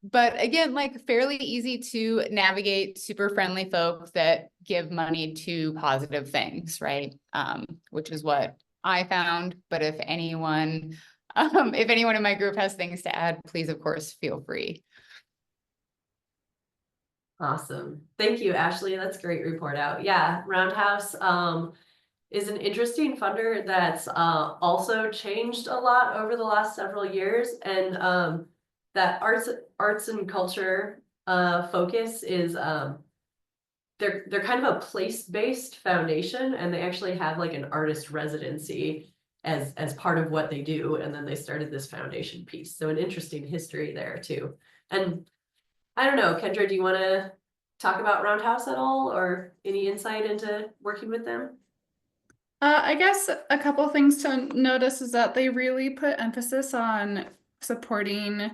But again, like fairly easy to navigate, super friendly folks that give money to positive things, right? Which is what I found. But if anyone in my group has things to add, please, of course, feel free. Awesome. Thank you, Ashley. That's a great report out. Yeah, Roundhouse is an interesting funder that's also changed a lot over the last several years. And that arts and culture focus is they're kind of a place-based foundation, and they actually have like an artist residency as part of what they do. And then they started this foundation piece. So an interesting history there too. And I don't know, Kendra, do you want to talk about Roundhouse at all, or any insight into working with them? I guess a couple things to notice is that they really put emphasis on supporting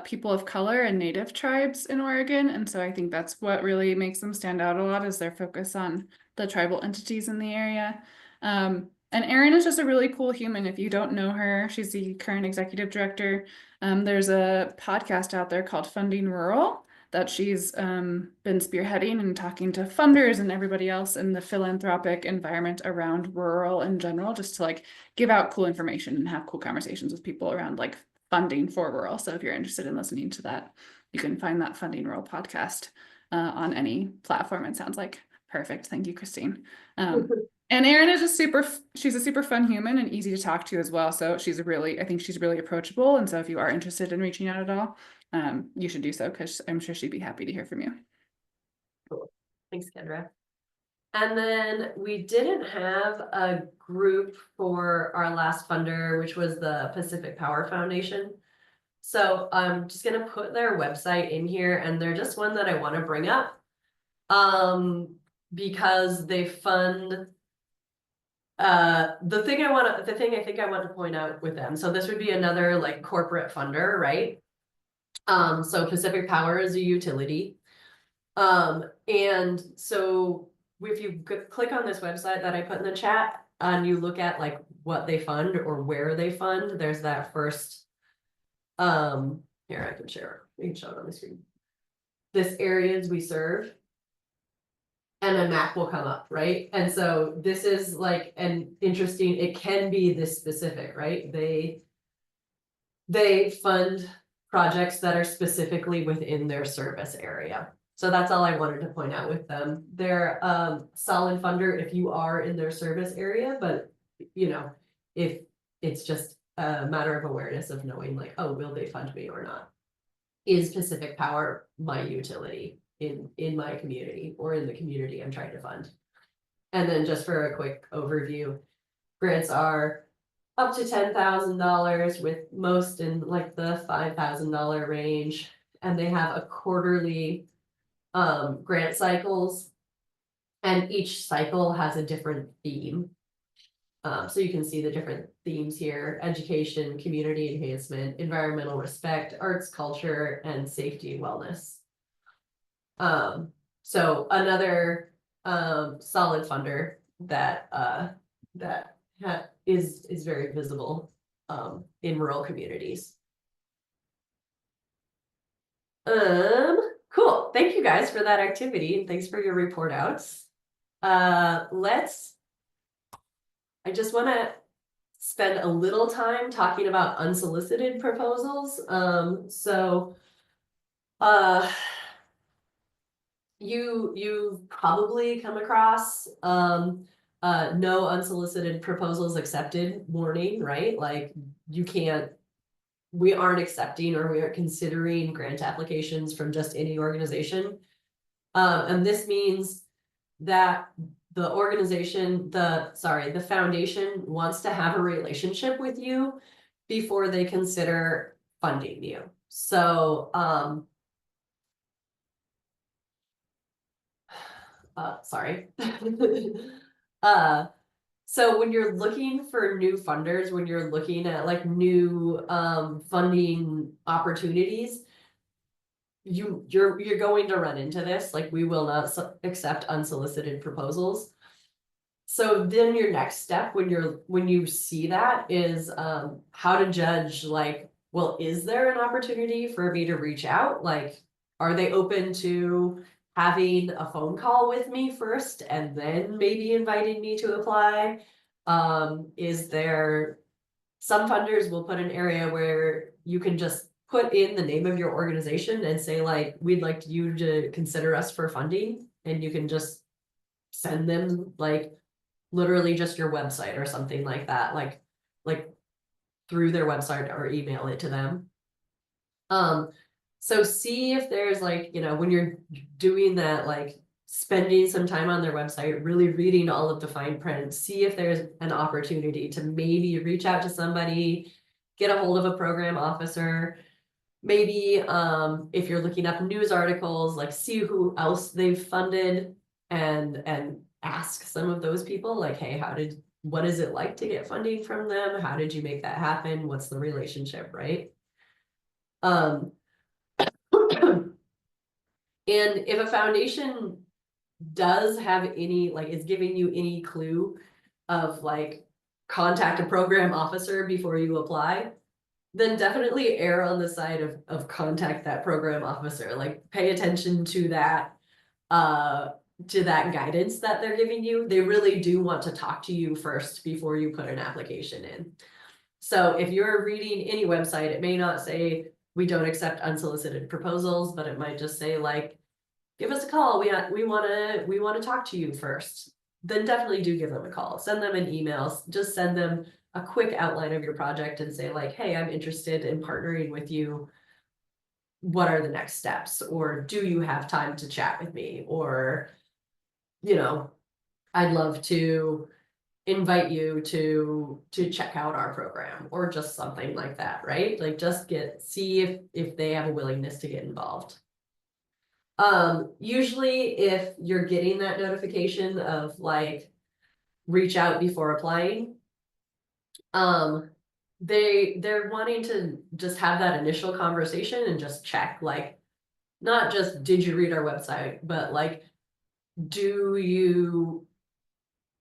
people of color and native tribes in Oregon. And so I think that's what really makes them stand out a lot, is their focus on the tribal entities in the area. And Erin is just a really cool human. If you don't know her, she's the current executive director. There's a podcast out there called Funding Rural that she's been spearheading and talking to funders and everybody else in the philanthropic environment around rural in general, just to like give out cool information and have cool conversations with people around like funding for rural. So if you're interested in listening to that, you can find that Funding Rural podcast on any platform, it sounds like. Perfect. Thank you, Christine. And Erin is just she's a super fun human and easy to talk to as well. So I think she's really approachable. And so if you are interested in reaching out at all, you should do so, because I'm sure she'd be happy to hear from you. Cool. Thanks, Kendra. And then we didn't have a group for our last funder, which was the Pacific Power Foundation. So I'm just going to put their website in here, and they're just one that I want to bring up because they fund the thing I think I want to point out with them. So this would be another like corporate funder, right? So Pacific Power is a utility. And so if you click on this website that I put in the chat and you look at like what they fund or where they fund, there's that first, here I can share, we can show it on the screen. This areas we serve, and a map will come up, right? And so this is like an interesting, it can be this specific, right? They fund projects that are specifically within their service area. So that's all I wanted to point out with them. They're solid funder if you are in their service area, but you know, if it's just a matter of awareness of knowing like, oh, will they fund me or not? Is Pacific Power my utility in my community or in the community I'm trying to fund? And then just for a quick overview, grants are up to $10,000, with most in like the $5,000 range, and they have a quarterly grant cycles, and each cycle has a different theme. So you can see the different themes here: education, community enhancement, environmental respect, arts, culture, and safety and wellness. So another solid funder that is very visible in rural communities. Cool. Thank you guys for that activity, and thanks for your report outs. I just want to spend a little time talking about unsolicited proposals. You've probably come across no unsolicited proposals accepted warning, right? Like we aren't accepting or we aren't considering grant applications from just any organization. And this means that the organization, the foundation wants to have a relationship with you before they consider funding you. So, sorry. So when you're looking for new funders, when you're looking at like new funding opportunities, you're going to run into this. Like, we will not accept unsolicited proposals. So then your next step when you see that is how to judge, like, well, is there an opportunity for me to reach out? Like, are they open to having a phone call with me first and then maybe inviting me to apply? Is there, some funders will put an area where you can just put in the name of your organization and say, like, we'd like you to consider us for funding, and you can just send them like literally just your website or something like that, like through their website, or email it to them. So see if there's, like, you know, when you're doing that, like spending some time on their website, really reading all of the fine print, see if there's an opportunity to maybe reach out to somebody, get a hold of a program officer. Maybe if you're looking up news articles, like see who else they've funded, and ask some of those people, like, hey, what is it like to get funding from them? How did you make that happen? What's the relationship, right? And if a foundation does have any, like, is giving you any clue of, like, contact a program officer before you apply, then definitely err on the side of contact that program officer. Like, pay attention to that guidance that they're giving you. They really do want to talk to you first before you put an application in. So if you're reading any website, it may not say we don't accept unsolicited proposals, but it might just say, like, give us a call. We want to talk to you first. Then definitely do give them a call. Send them an email. Just send them a quick outline of your project and say, like, hey, I'm interested in partnering with you. What are the next steps? Or do you have time to chat with me? Or, you know, I'd love to invite you to check out our program, or just something like that, right? Like, just see if they have a willingness to get involved. Usually if you're getting that notification of, like, reach out before applying, they're wanting to just have that initial conversation and just check, like, not just did you read our website, but like, do you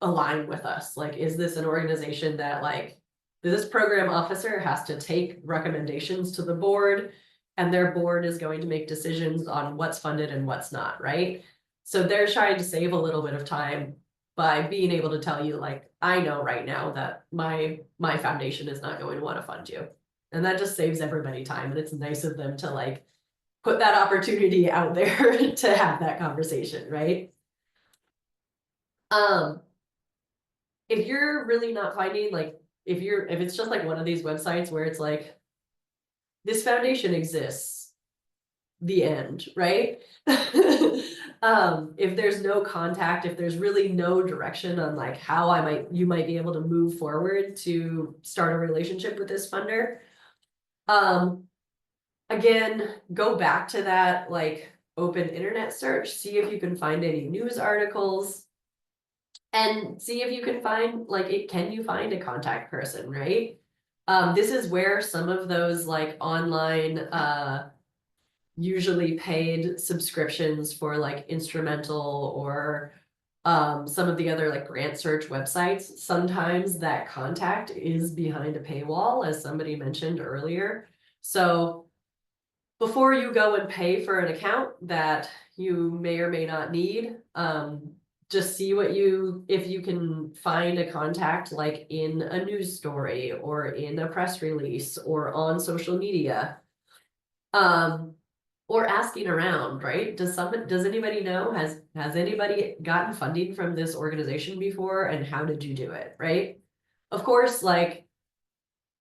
align with us? Like, is this an organization that, like, this program officer has to take recommendations to the board, and their board is going to make decisions on what's funded and what's not, right? So they're trying to save a little bit of time by being able to tell you, like, I know right now that my foundation is not going to want to fund you. And that just saves everybody time, and it's nice of them to, like, put that opportunity out there to have that conversation, right? If you're really not finding, like, if it's just like one of these websites where it's like, this foundation exists, the end, right? If there's no contact, if there's really no direction on, like, how you might be able to move forward to start a relationship with this funder, again, go back to that, like, open internet search, see if you can find any news articles, and see if you can find, like, can you find a contact person, right? This is where some of those, like, online usually paid subscriptions for, like, Instrumental, or some of the other, like, grant search websites, sometimes that contact is behind a paywall, as somebody mentioned earlier. So before you go and pay for an account that you may or may not need, just see if you can find a contact, like in a news story or in a press release or on social media. Or asking around, right? Does anybody know, has anybody gotten funding from this organization before, and how did you do it, right? Of course, like,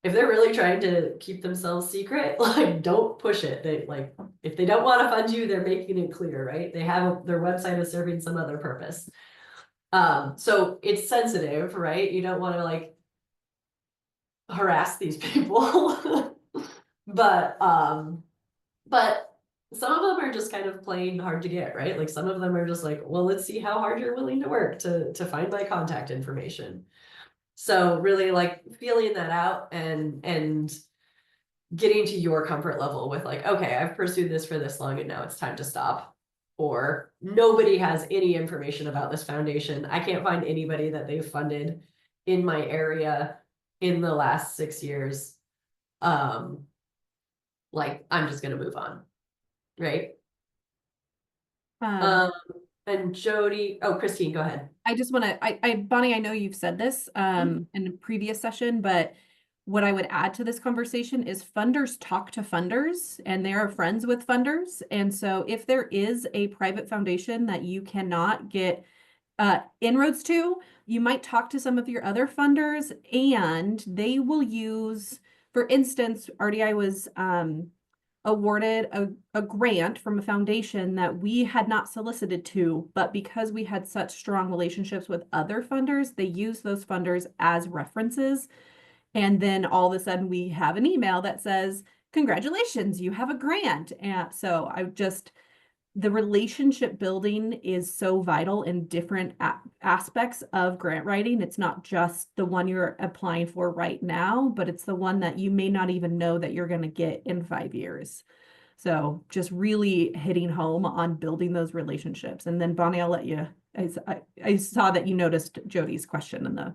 if they're really trying to keep themselves secret, like don't push it. They like, if they don't want to fund you, they're making it clear, right? They have their website is serving some other purpose. So it's sensitive, right? You don't want to like harass these people. But some of them are just kind of plain hard to get, right? Like some of them are just like, well, let's see how hard you're willing to work to find my contact information. So really like feeling that out and getting to your comfort level with like, okay, I've pursued this for this long and now it's time to stop. Or nobody has any information about this foundation. I can't find anybody that they've funded in my area in the last 6 years. Like I'm just gonna move on, right? Um, And Jody, oh, Christine, go ahead. I just want to, Bonnie, I know you've said this in a previous session, but what I would add to this conversation is funders talk to funders and they are friends with funders. And so if there is a private foundation that you cannot get inroads to, you might talk to some of your other funders and they will use, for instance, RDI was awarded a grant from a foundation that we had not solicited to, but because we had such strong relationships with other funders, they use those funders as references. And then all of a sudden we have an email that says, congratulations, you have a grant. And so the relationship building is so vital in different aspects of grant writing. It's not just the one you're applying for right now, but it's the one that you may not even know that you're going to get in 5 years. So just really hitting home on building those relationships. And then Bonnie, I'll let you, I saw that you noticed Jody's question in the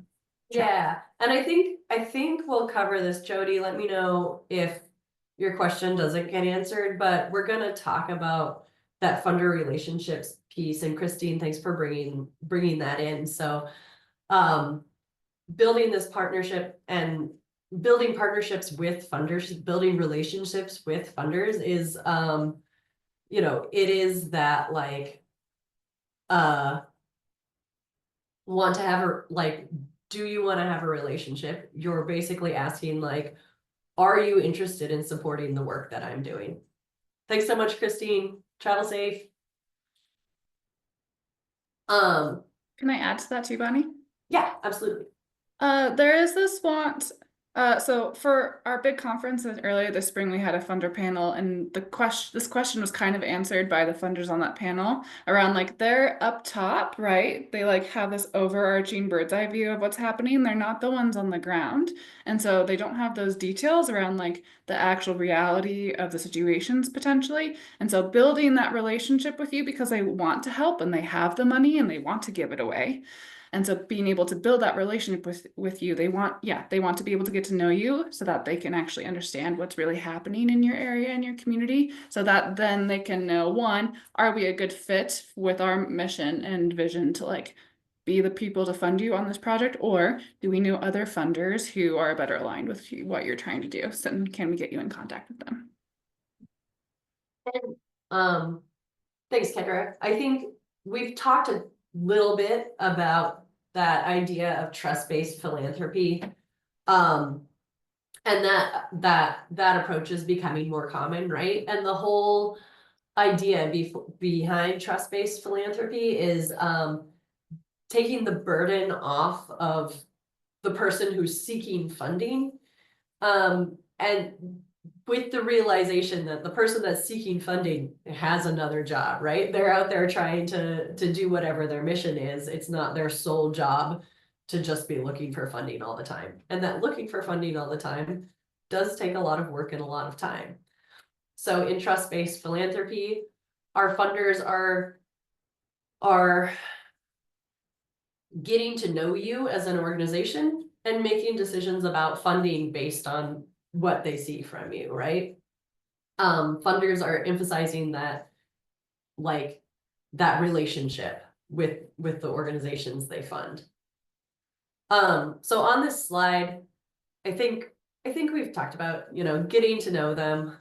chat. Yeah, and I think we'll cover this, Jody. Let me know if your question doesn't get answered, but we're gonna talk about that funder relationships piece. And Christine, thanks for bringing that in. So, building this partnership and building partnerships with funders, building relationships with funders is, you know, it is that like, want to have a like, do you want to have a relationship? You're basically asking like, are you interested in supporting the work that I'm doing? Thanks so much, Christine. Travel safe. Can I add to that too, Bonnie? Yeah, absolutely. There is this want. So for our big conference earlier this spring, we had a funder panel, and this question was kind of answered by the funders on that panel around like they're up top, right? They like have this overarching bird's eye view of what's happening. They're not the ones on the ground, and so they don't have those details around like the actual reality of the situations potentially. And so building that relationship with you because they want to help and they have the money and they want to give it away. And so being able to build that relationship with you, they want to be able to get to know you so that they can actually understand what's really happening in your area and your community, so that then they can know, one, are we a good fit with our mission and vision to like be the people to fund you on this project, or do we know other funders who are better aligned with what you're trying to do? So can we get you in contact with them? Thanks, Kendra. I think we've talked a little bit about that idea of trust-based philanthropy. And that approach is becoming more common, right? And the whole idea behind trust-based philanthropy is taking the burden off of the person who's seeking funding, and with the realization that the person that's seeking funding has another job, right? They're out there trying to do whatever their mission is. It's not their sole job to just be looking for funding all the time. And that looking for funding all the time does take a lot of work and a lot of time. So in trust-based philanthropy, our funders are getting to know you as an organization and making decisions about funding based on what they see from you, right? Funders are emphasizing that, like, that relationship with the organizations they fund. So on this slide, I think we've talked about, you know, getting to know them.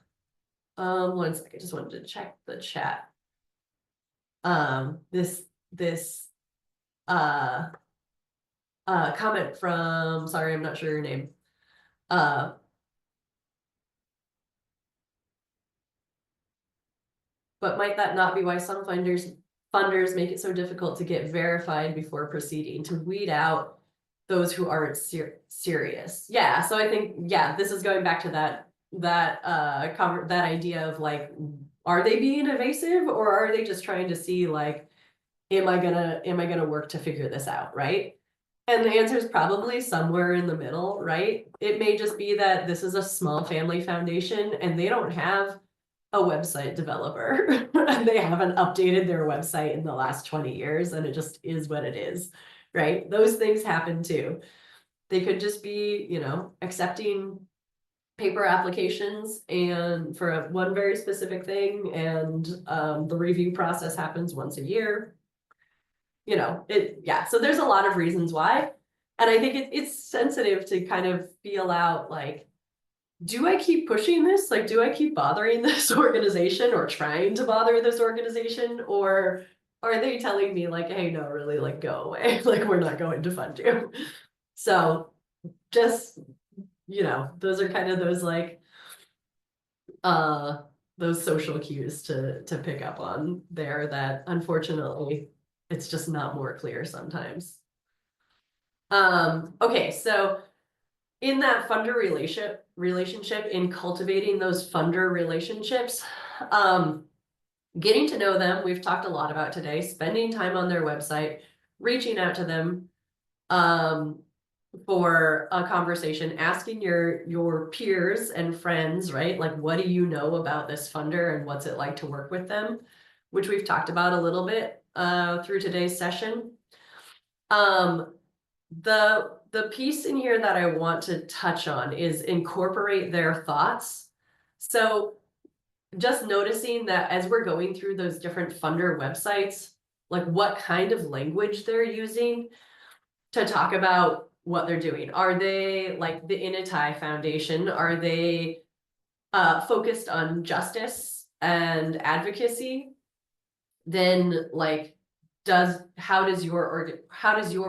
1 second, I just wanted to check the chat. This comment from, sorry, I'm not sure your name. But might that not be why some funders make it so difficult to get verified before proceeding, to weed out those who aren't serious? Yeah, so I think, yeah, this is going back to that idea of like, are they being evasive, or are they just trying to see like, am I gonna work to figure this out, right? And the answer is probably somewhere in the middle, right? It may just be that this is a small family foundation and they don't have a website developer. They haven't updated their website in the last 20 years, and it just is what it is, right? Those things happen too. They could just be, you know, accepting paper applications and for one very specific thing, and the review process happens once a year. You know, yeah, so there's a lot of reasons why. And I think it's sensitive to kind of feel out like, do I keep pushing this? Like, do I keep bothering this organization or trying to bother this organization? Or are they telling me like, hey, no, really, like, go away. Like, we're not going to fund you. So just, you know, those are kind of those like, those social cues to pick up on there that unfortunately it's just not more clear sometimes. Okay, so in that funder relationship, in cultivating those funder relationships, getting to know them, we've talked a lot about today, spending time on their website, reaching out to them for a conversation, asking your peers and friends, right? Like, what do you know about this funder and what's it like to work with them? Which we've talked about a little bit through today's session. The piece in here that I want to touch on is incorporate their thoughts. So just noticing that as we're going through those different funder websites, like what kind of language they're using to talk about what they're doing. Are they like the Initai Foundation? Are they focused on justice and advocacy? Then like, how does your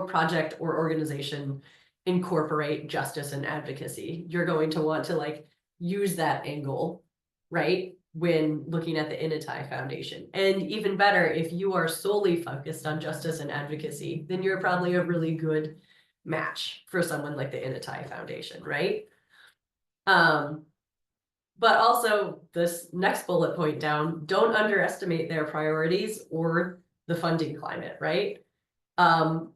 project or organization incorporate justice and advocacy? You're going to want to like use that angle, right? When looking at the Initai Foundation. And even better, if you are solely focused on justice and advocacy, then you're probably a really good match for someone like the Initai Foundation, right? But also this next bullet point down, don't underestimate their priorities or the funding climate, right? After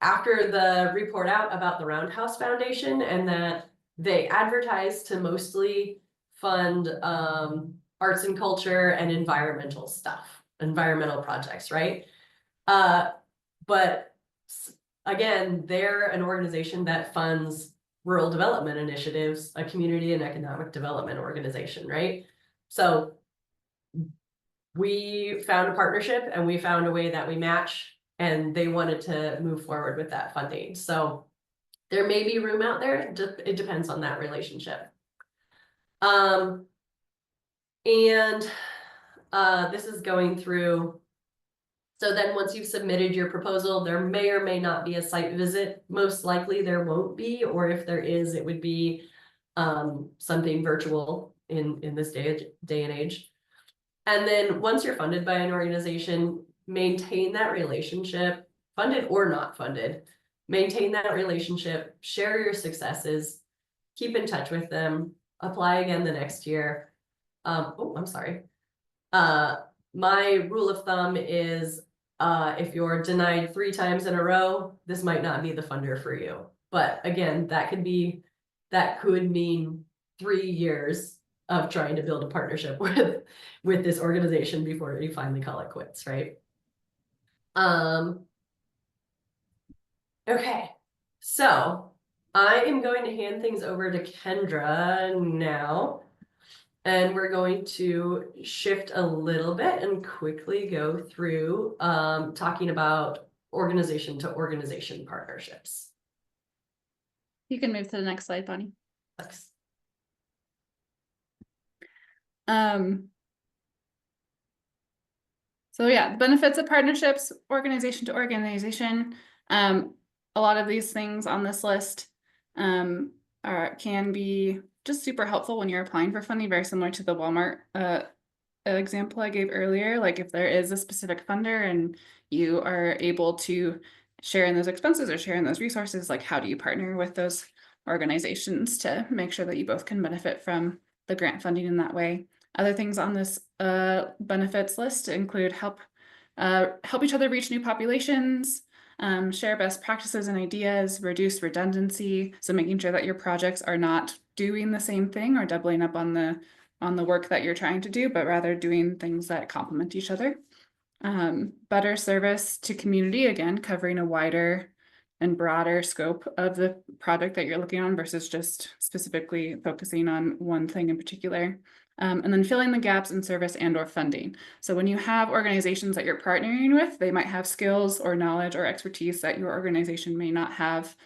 the report out about the Roundhouse Foundation and that they advertise to mostly fund arts and culture and environmental stuff, environmental projects, right? But again, they're an organization that funds rural development initiatives, a community and economic development organization, right? So we found a partnership and we found a way that we match, and they wanted to move forward with that funding. So there may be room out there, it depends on that relationship. And this is going through. So then once you've submitted your proposal, there may or may not be a site visit. Most likely there won't be, or if there is, it would be something virtual in this day and age. And then once you're funded by an organization, maintain that relationship, funded or not funded, maintain that relationship, share your successes, keep in touch with them, apply again the next year. Oh, I'm sorry. My rule of thumb is if you're denied 3 times in a row, this might not be the funder for you. But again, that could mean 3 years of trying to build a partnership with this organization before you finally call it quits, right? Okay, so I am going to hand things over to Kendra now. And we're going to shift a little bit and quickly go through talking about organization to organization partnerships. You can move to the next slide, Bonnie. Thanks. So yeah, benefits of partnerships, organization to organization. A lot of these things on this list can be just super helpful when you're applying for funding, very similar to the Walmart example I gave earlier. Like if there is a specific funder and you are able to share in those expenses or share in those resources, like how do you partner with those organizations to make sure that you both can benefit from the grant funding in that way? Other things on this benefits list include help each other reach new populations, share best practices and ideas, reduce redundancy. So making sure that your projects are not doing the same thing or doubling up on the work that you're trying to do, but rather doing things that complement each other. Better service to community, again, covering a wider and broader scope of the project that you're looking on versus just specifically focusing on one thing in particular. And then filling the gaps in service and or funding. So when you have organizations that you're partnering with, they might have skills or knowledge or expertise that your organization may not have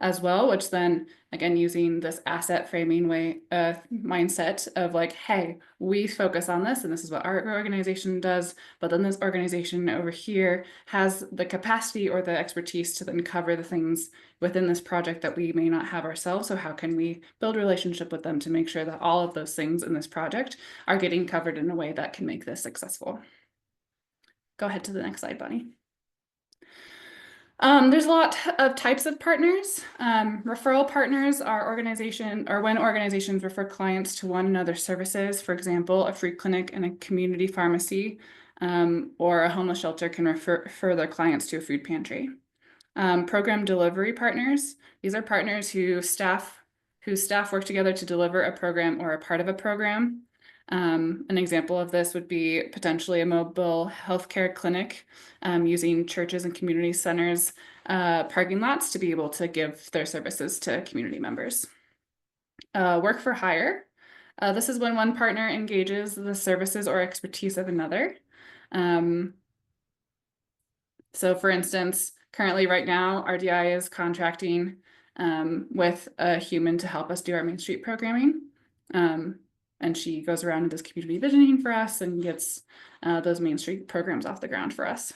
as well, which then again, using this asset framing way mindset of like, hey, we focus on this and this is what our organization does, but then this organization over here has the capacity or the expertise to then cover the things within this project that we may not have ourselves. So how can we build a relationship with them to make sure that all of those things in this project are getting covered in a way that can make this successful? Go ahead to the next slide, Bonnie. There's a lot of types of partners. Referral partners are when organizations refer clients to one another's services. For example, a free clinic and a community pharmacy, or a homeless shelter can refer their clients to a food pantry. Program delivery partners. These are partners whose staff work together to deliver a program or a part of a program. An example of this would be potentially a mobile healthcare clinic using churches and community centers parking lots to be able to give their services to community members. Work for hire. This is when one partner engages the services or expertise of another. So for instance, currently right now, RDI is contracting with a human to help us do our Main Street programming. And she goes around and does community visioning for us and gets those Main Street programs off the ground for us.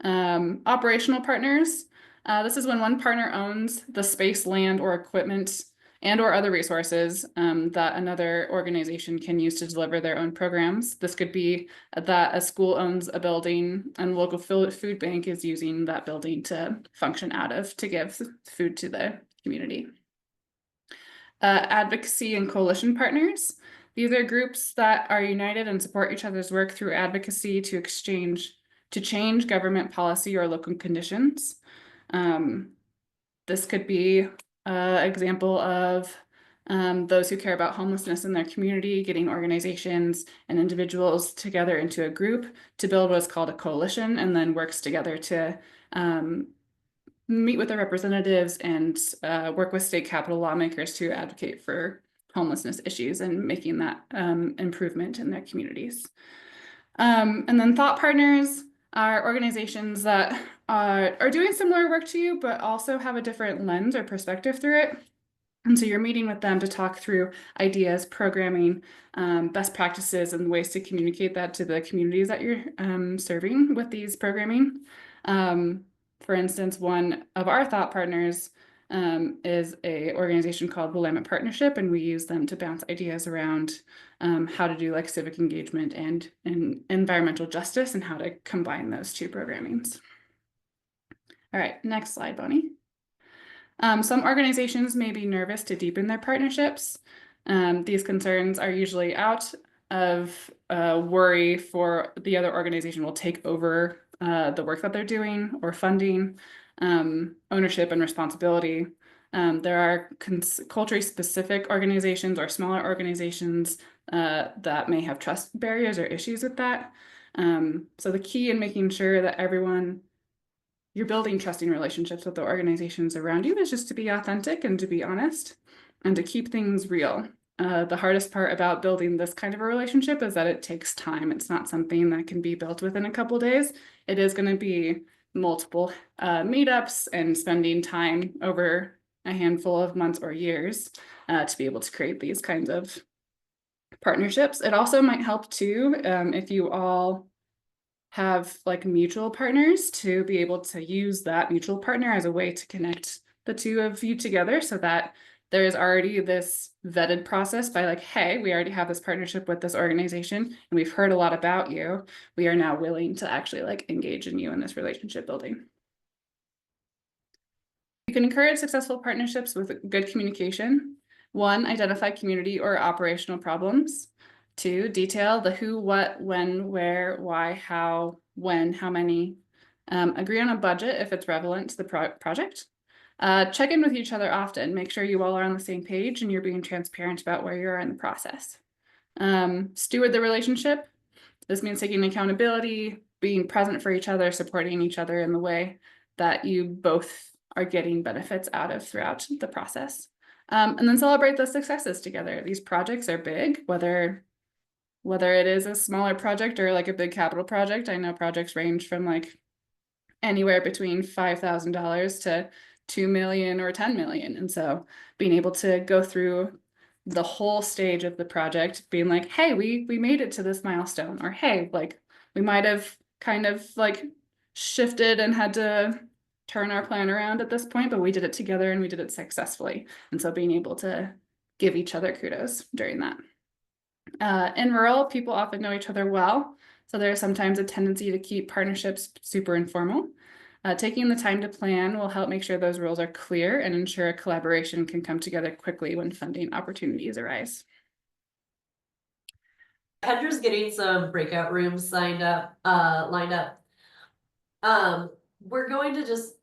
Operational partners. This is when one partner owns the space, land, or equipment and or other resources that another organization can use to deliver their own programs. This could be that a school owns a building and the local food bank is using that building to function out of to give food to the community. Advocacy and coalition partners. These are groups that are united and support each other's work through advocacy to change government policy or local conditions. This could be an example of those who care about homelessness in their community, getting organizations and individuals together into a group to build what's called a coalition, and then works together to meet with their representatives and work with state capital lawmakers to advocate for homelessness issues and making that improvement in their communities. And then thought partners are organizations that are doing similar work to you, but also have a different lens or perspective through it. And so you're meeting with them to talk through ideas, programming, best practices, and ways to communicate that to the communities that you're serving with these programming. For instance, one of our thought partners is an organization called Willamette Partnership, and we use them to bounce ideas around how to do like civic engagement and environmental justice and how to combine those two programmings. All right, next slide, Bonnie. Some organizations may be nervous to deepen their partnerships. These concerns are usually out of worry for the other organization will take over the work that they're doing or funding, ownership and responsibility. There are culturally specific organizations or smaller organizations that may have trust barriers or issues with that. So the key in making sure that you're building trusting relationships with the organizations around you is just to be authentic and to be honest and to keep things real. The hardest part about building this kind of a relationship is that it takes time. It's not something that can be built within a couple days. It is going to be multiple meetups and spending time over a handful of months or years to be able to create these kinds of partnerships. It also might help too if you all have like mutual partners to be able to use that mutual partner as a way to connect the two of you together so that there is already this vetted process by like, hey, we already have this partnership with this organization and we've heard a lot about you. We are now willing to actually like engage in you in this relationship building. You can encourage successful partnerships with good communication. 1, identify community or operational problems. 2, detail the who, what, when, where, why, how, when, how many. Agree on a budget if it's relevant to the project. Check in with each other often. Make sure you all are on the same page and you're being transparent about where you are in the process. Steward the relationship. This means taking accountability, being present for each other, supporting each other in the way that you both are getting benefits out of throughout the process. And then celebrate the successes together. These projects are big, whether it is a smaller project or like a big capital project. I know projects range from like anywhere between $5,000 to 2 million or 10 million. And so being able to go through the whole stage of the project, being like, hey, we made it to this milestone, or hey, like we might have kind of like shifted and had to turn our plan around at this point, but we did it together and we did it successfully. And so being able to give each other kudos during that. In rural, people often know each other well, so there's sometimes a tendency to keep partnerships super informal. Taking the time to plan will help make sure those rules are clear and ensure a collaboration can come together quickly when funding opportunities arise. Kendra's getting some breakout rooms lined up. We're going to just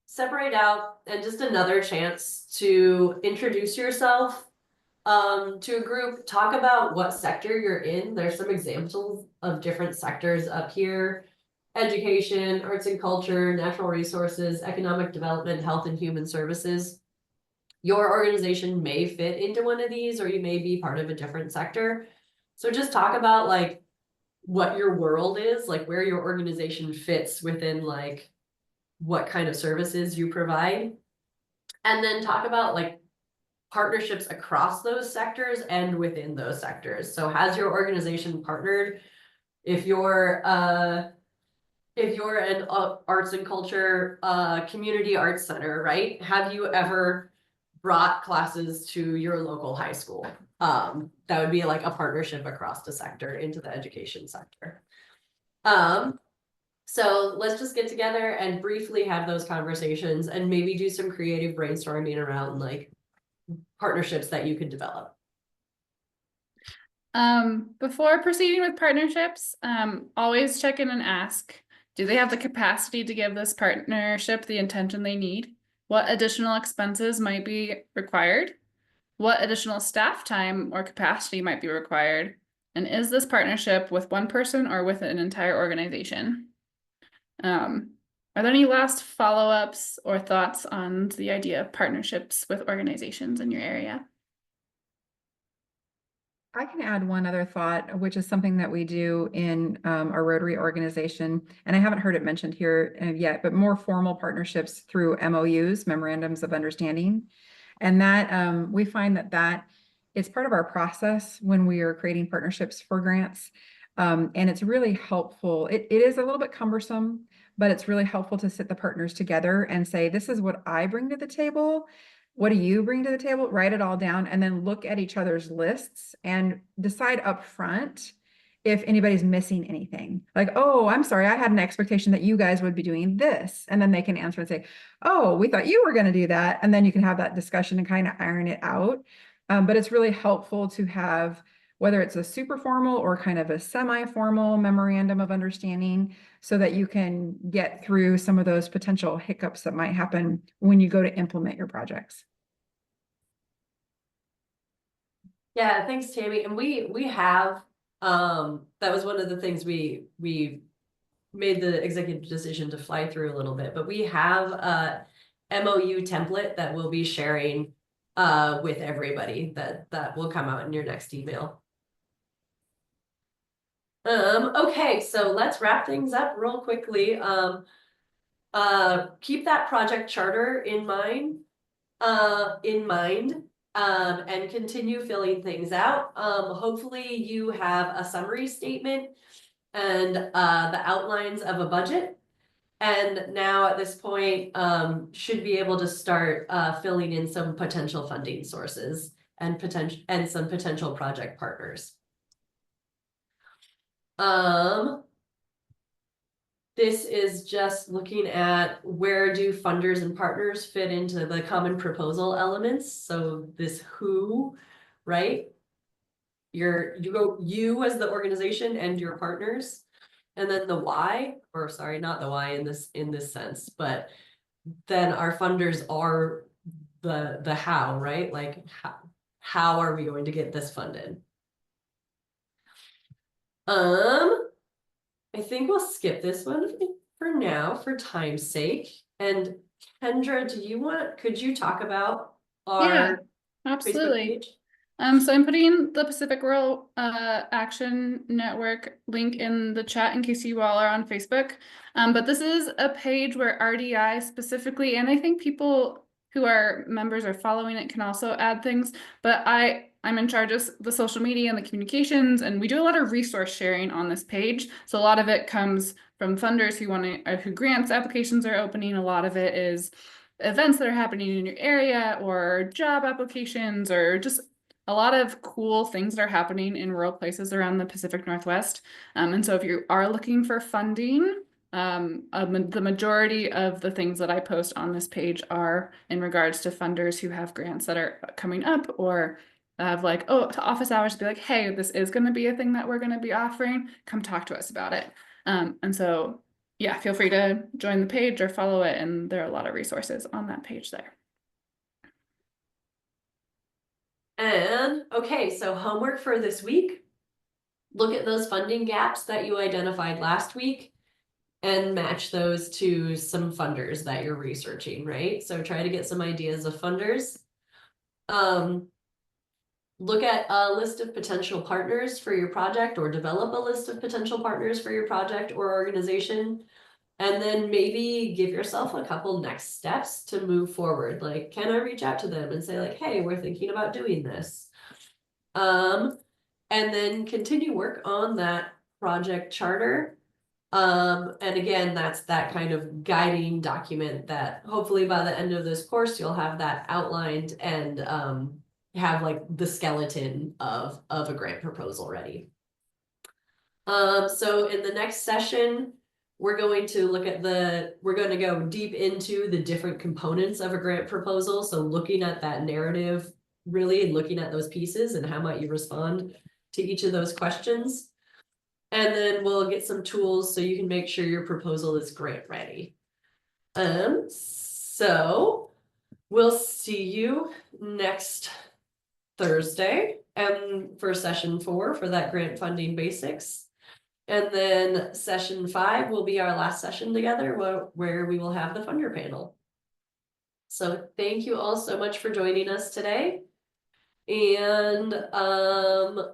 separate out and just another chance to introduce yourself to a group, talk about what sector you're in. There's some examples of different sectors up here: education, arts and culture, natural resources, economic development, health and human services. Your organization may fit into one of these, or you may be part of a different sector. So just talk about like what your world is, like where your organization fits within like what kind of services you provide. And then talk about like partnerships across those sectors and within those sectors. So has your organization partnered? If you're an arts and culture community arts center, right? Have you ever brought classes to your local high school? That would be like a partnership across the sector into the education sector. So let's just get together and briefly have those conversations and maybe do some creative brainstorming around like partnerships that you could develop. Before proceeding with partnerships, always check in and ask, do they have the capacity to give this partnership the attention they need? What additional expenses might be required? What additional staff time or capacity might be required? And is this partnership with one person or with an entire organization? Are there any last follow-ups or thoughts on the idea of partnerships with organizations in your area? I can add one other thought, which is something that we do in our Rotary organization, and I haven't heard it mentioned here yet, but more formal partnerships through MOUs, memorandums of understanding. And that we find that it's part of our process when we are creating partnerships for grants. And it's really helpful. It is a little bit cumbersome, but it's really helpful to sit the partners together and say, this is what I bring to the table. What do you bring to the table? Write it all down and then look at each other's lists and decide up front if anybody's missing anything. Like, oh, I'm sorry, I had an expectation that you guys would be doing this. And then they can answer and say, oh, we thought you were going to do that. And then you can have that discussion and kind of iron it out. But it's really helpful to have, whether it's a super formal or kind of a semi-formal memorandum of understanding, so that you can get through some of those potential hiccups that might happen when you go to implement your projects. Yeah, thanks, Tammy. And we have that was one of the things we made the executive decision to fly through a little bit, but we have a MOU template that we'll be sharing with everybody that will come out in your next email. Okay, so let's wrap things up real quickly. Keep that project charter in mind, and continue filling things out. Hopefully you have a summary statement and the outlines of a budget. And now at this point, should be able to start filling in some potential funding sources and some potential project partners. This is just looking at where do funders and partners fit into the common proposal elements. So this who, right? You as the organization and your partners, and then the why, or sorry, not the why in this sense, but then our funders are the how, right? Like how are we going to get this funded? I think we'll skip this one for now for time's sake. And Kendra, could you talk about Yeah, our absolutely. Facebook page? So I'm putting the Pacific Rural Action Network link in the chat in case you all are on Facebook. But this is a page where RDI specifically, and I think people who are members or following it can also add things, but I'm in charge of the social media and the communications, and we do a lot of resource sharing on this page. So a lot of it comes from funders who grants applications are opening. A lot of it is events that are happening in your area or job applications or just a lot of cool things that are happening in rural places around the Pacific Northwest. And so if you are looking for funding, the majority of the things that I post on this page are in regards to funders who have grants that are coming up or have like, oh, to office hours to be like, hey, this is going to be a thing that we're going to be offering. Come talk to us about it. And so, yeah, feel free to join the page or follow it. And there are a lot of resources on that page there. And okay, so homework for this week. Look at those funding gaps that you identified last week and match those to some funders that you're researching, right? So try to get some ideas of funders. Look at a list of potential partners for your project or develop a list of potential partners for your project or organization. And then maybe give yourself a couple next steps to move forward. Like, can I reach out to them and say like, hey, we're thinking about doing this. And then continue work on that project charter. And again, that's that kind of guiding document that hopefully by the end of this course, you'll have that outlined and have like the skeleton of a grant proposal ready. So in the next session, we're going to go deep into the different components of a grant proposal. So looking at that narrative, really looking at those pieces and how might you respond to each of those questions. And then we'll get some tools so you can make sure your proposal is grant ready. So we'll see you next Thursday and for session 4 for that grant funding basics. And then session 5 will be our last session together where we will have the funder panel. So thank you all so much for joining us today. And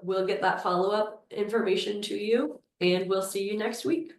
we'll get that follow-up information to you and we'll see you next week.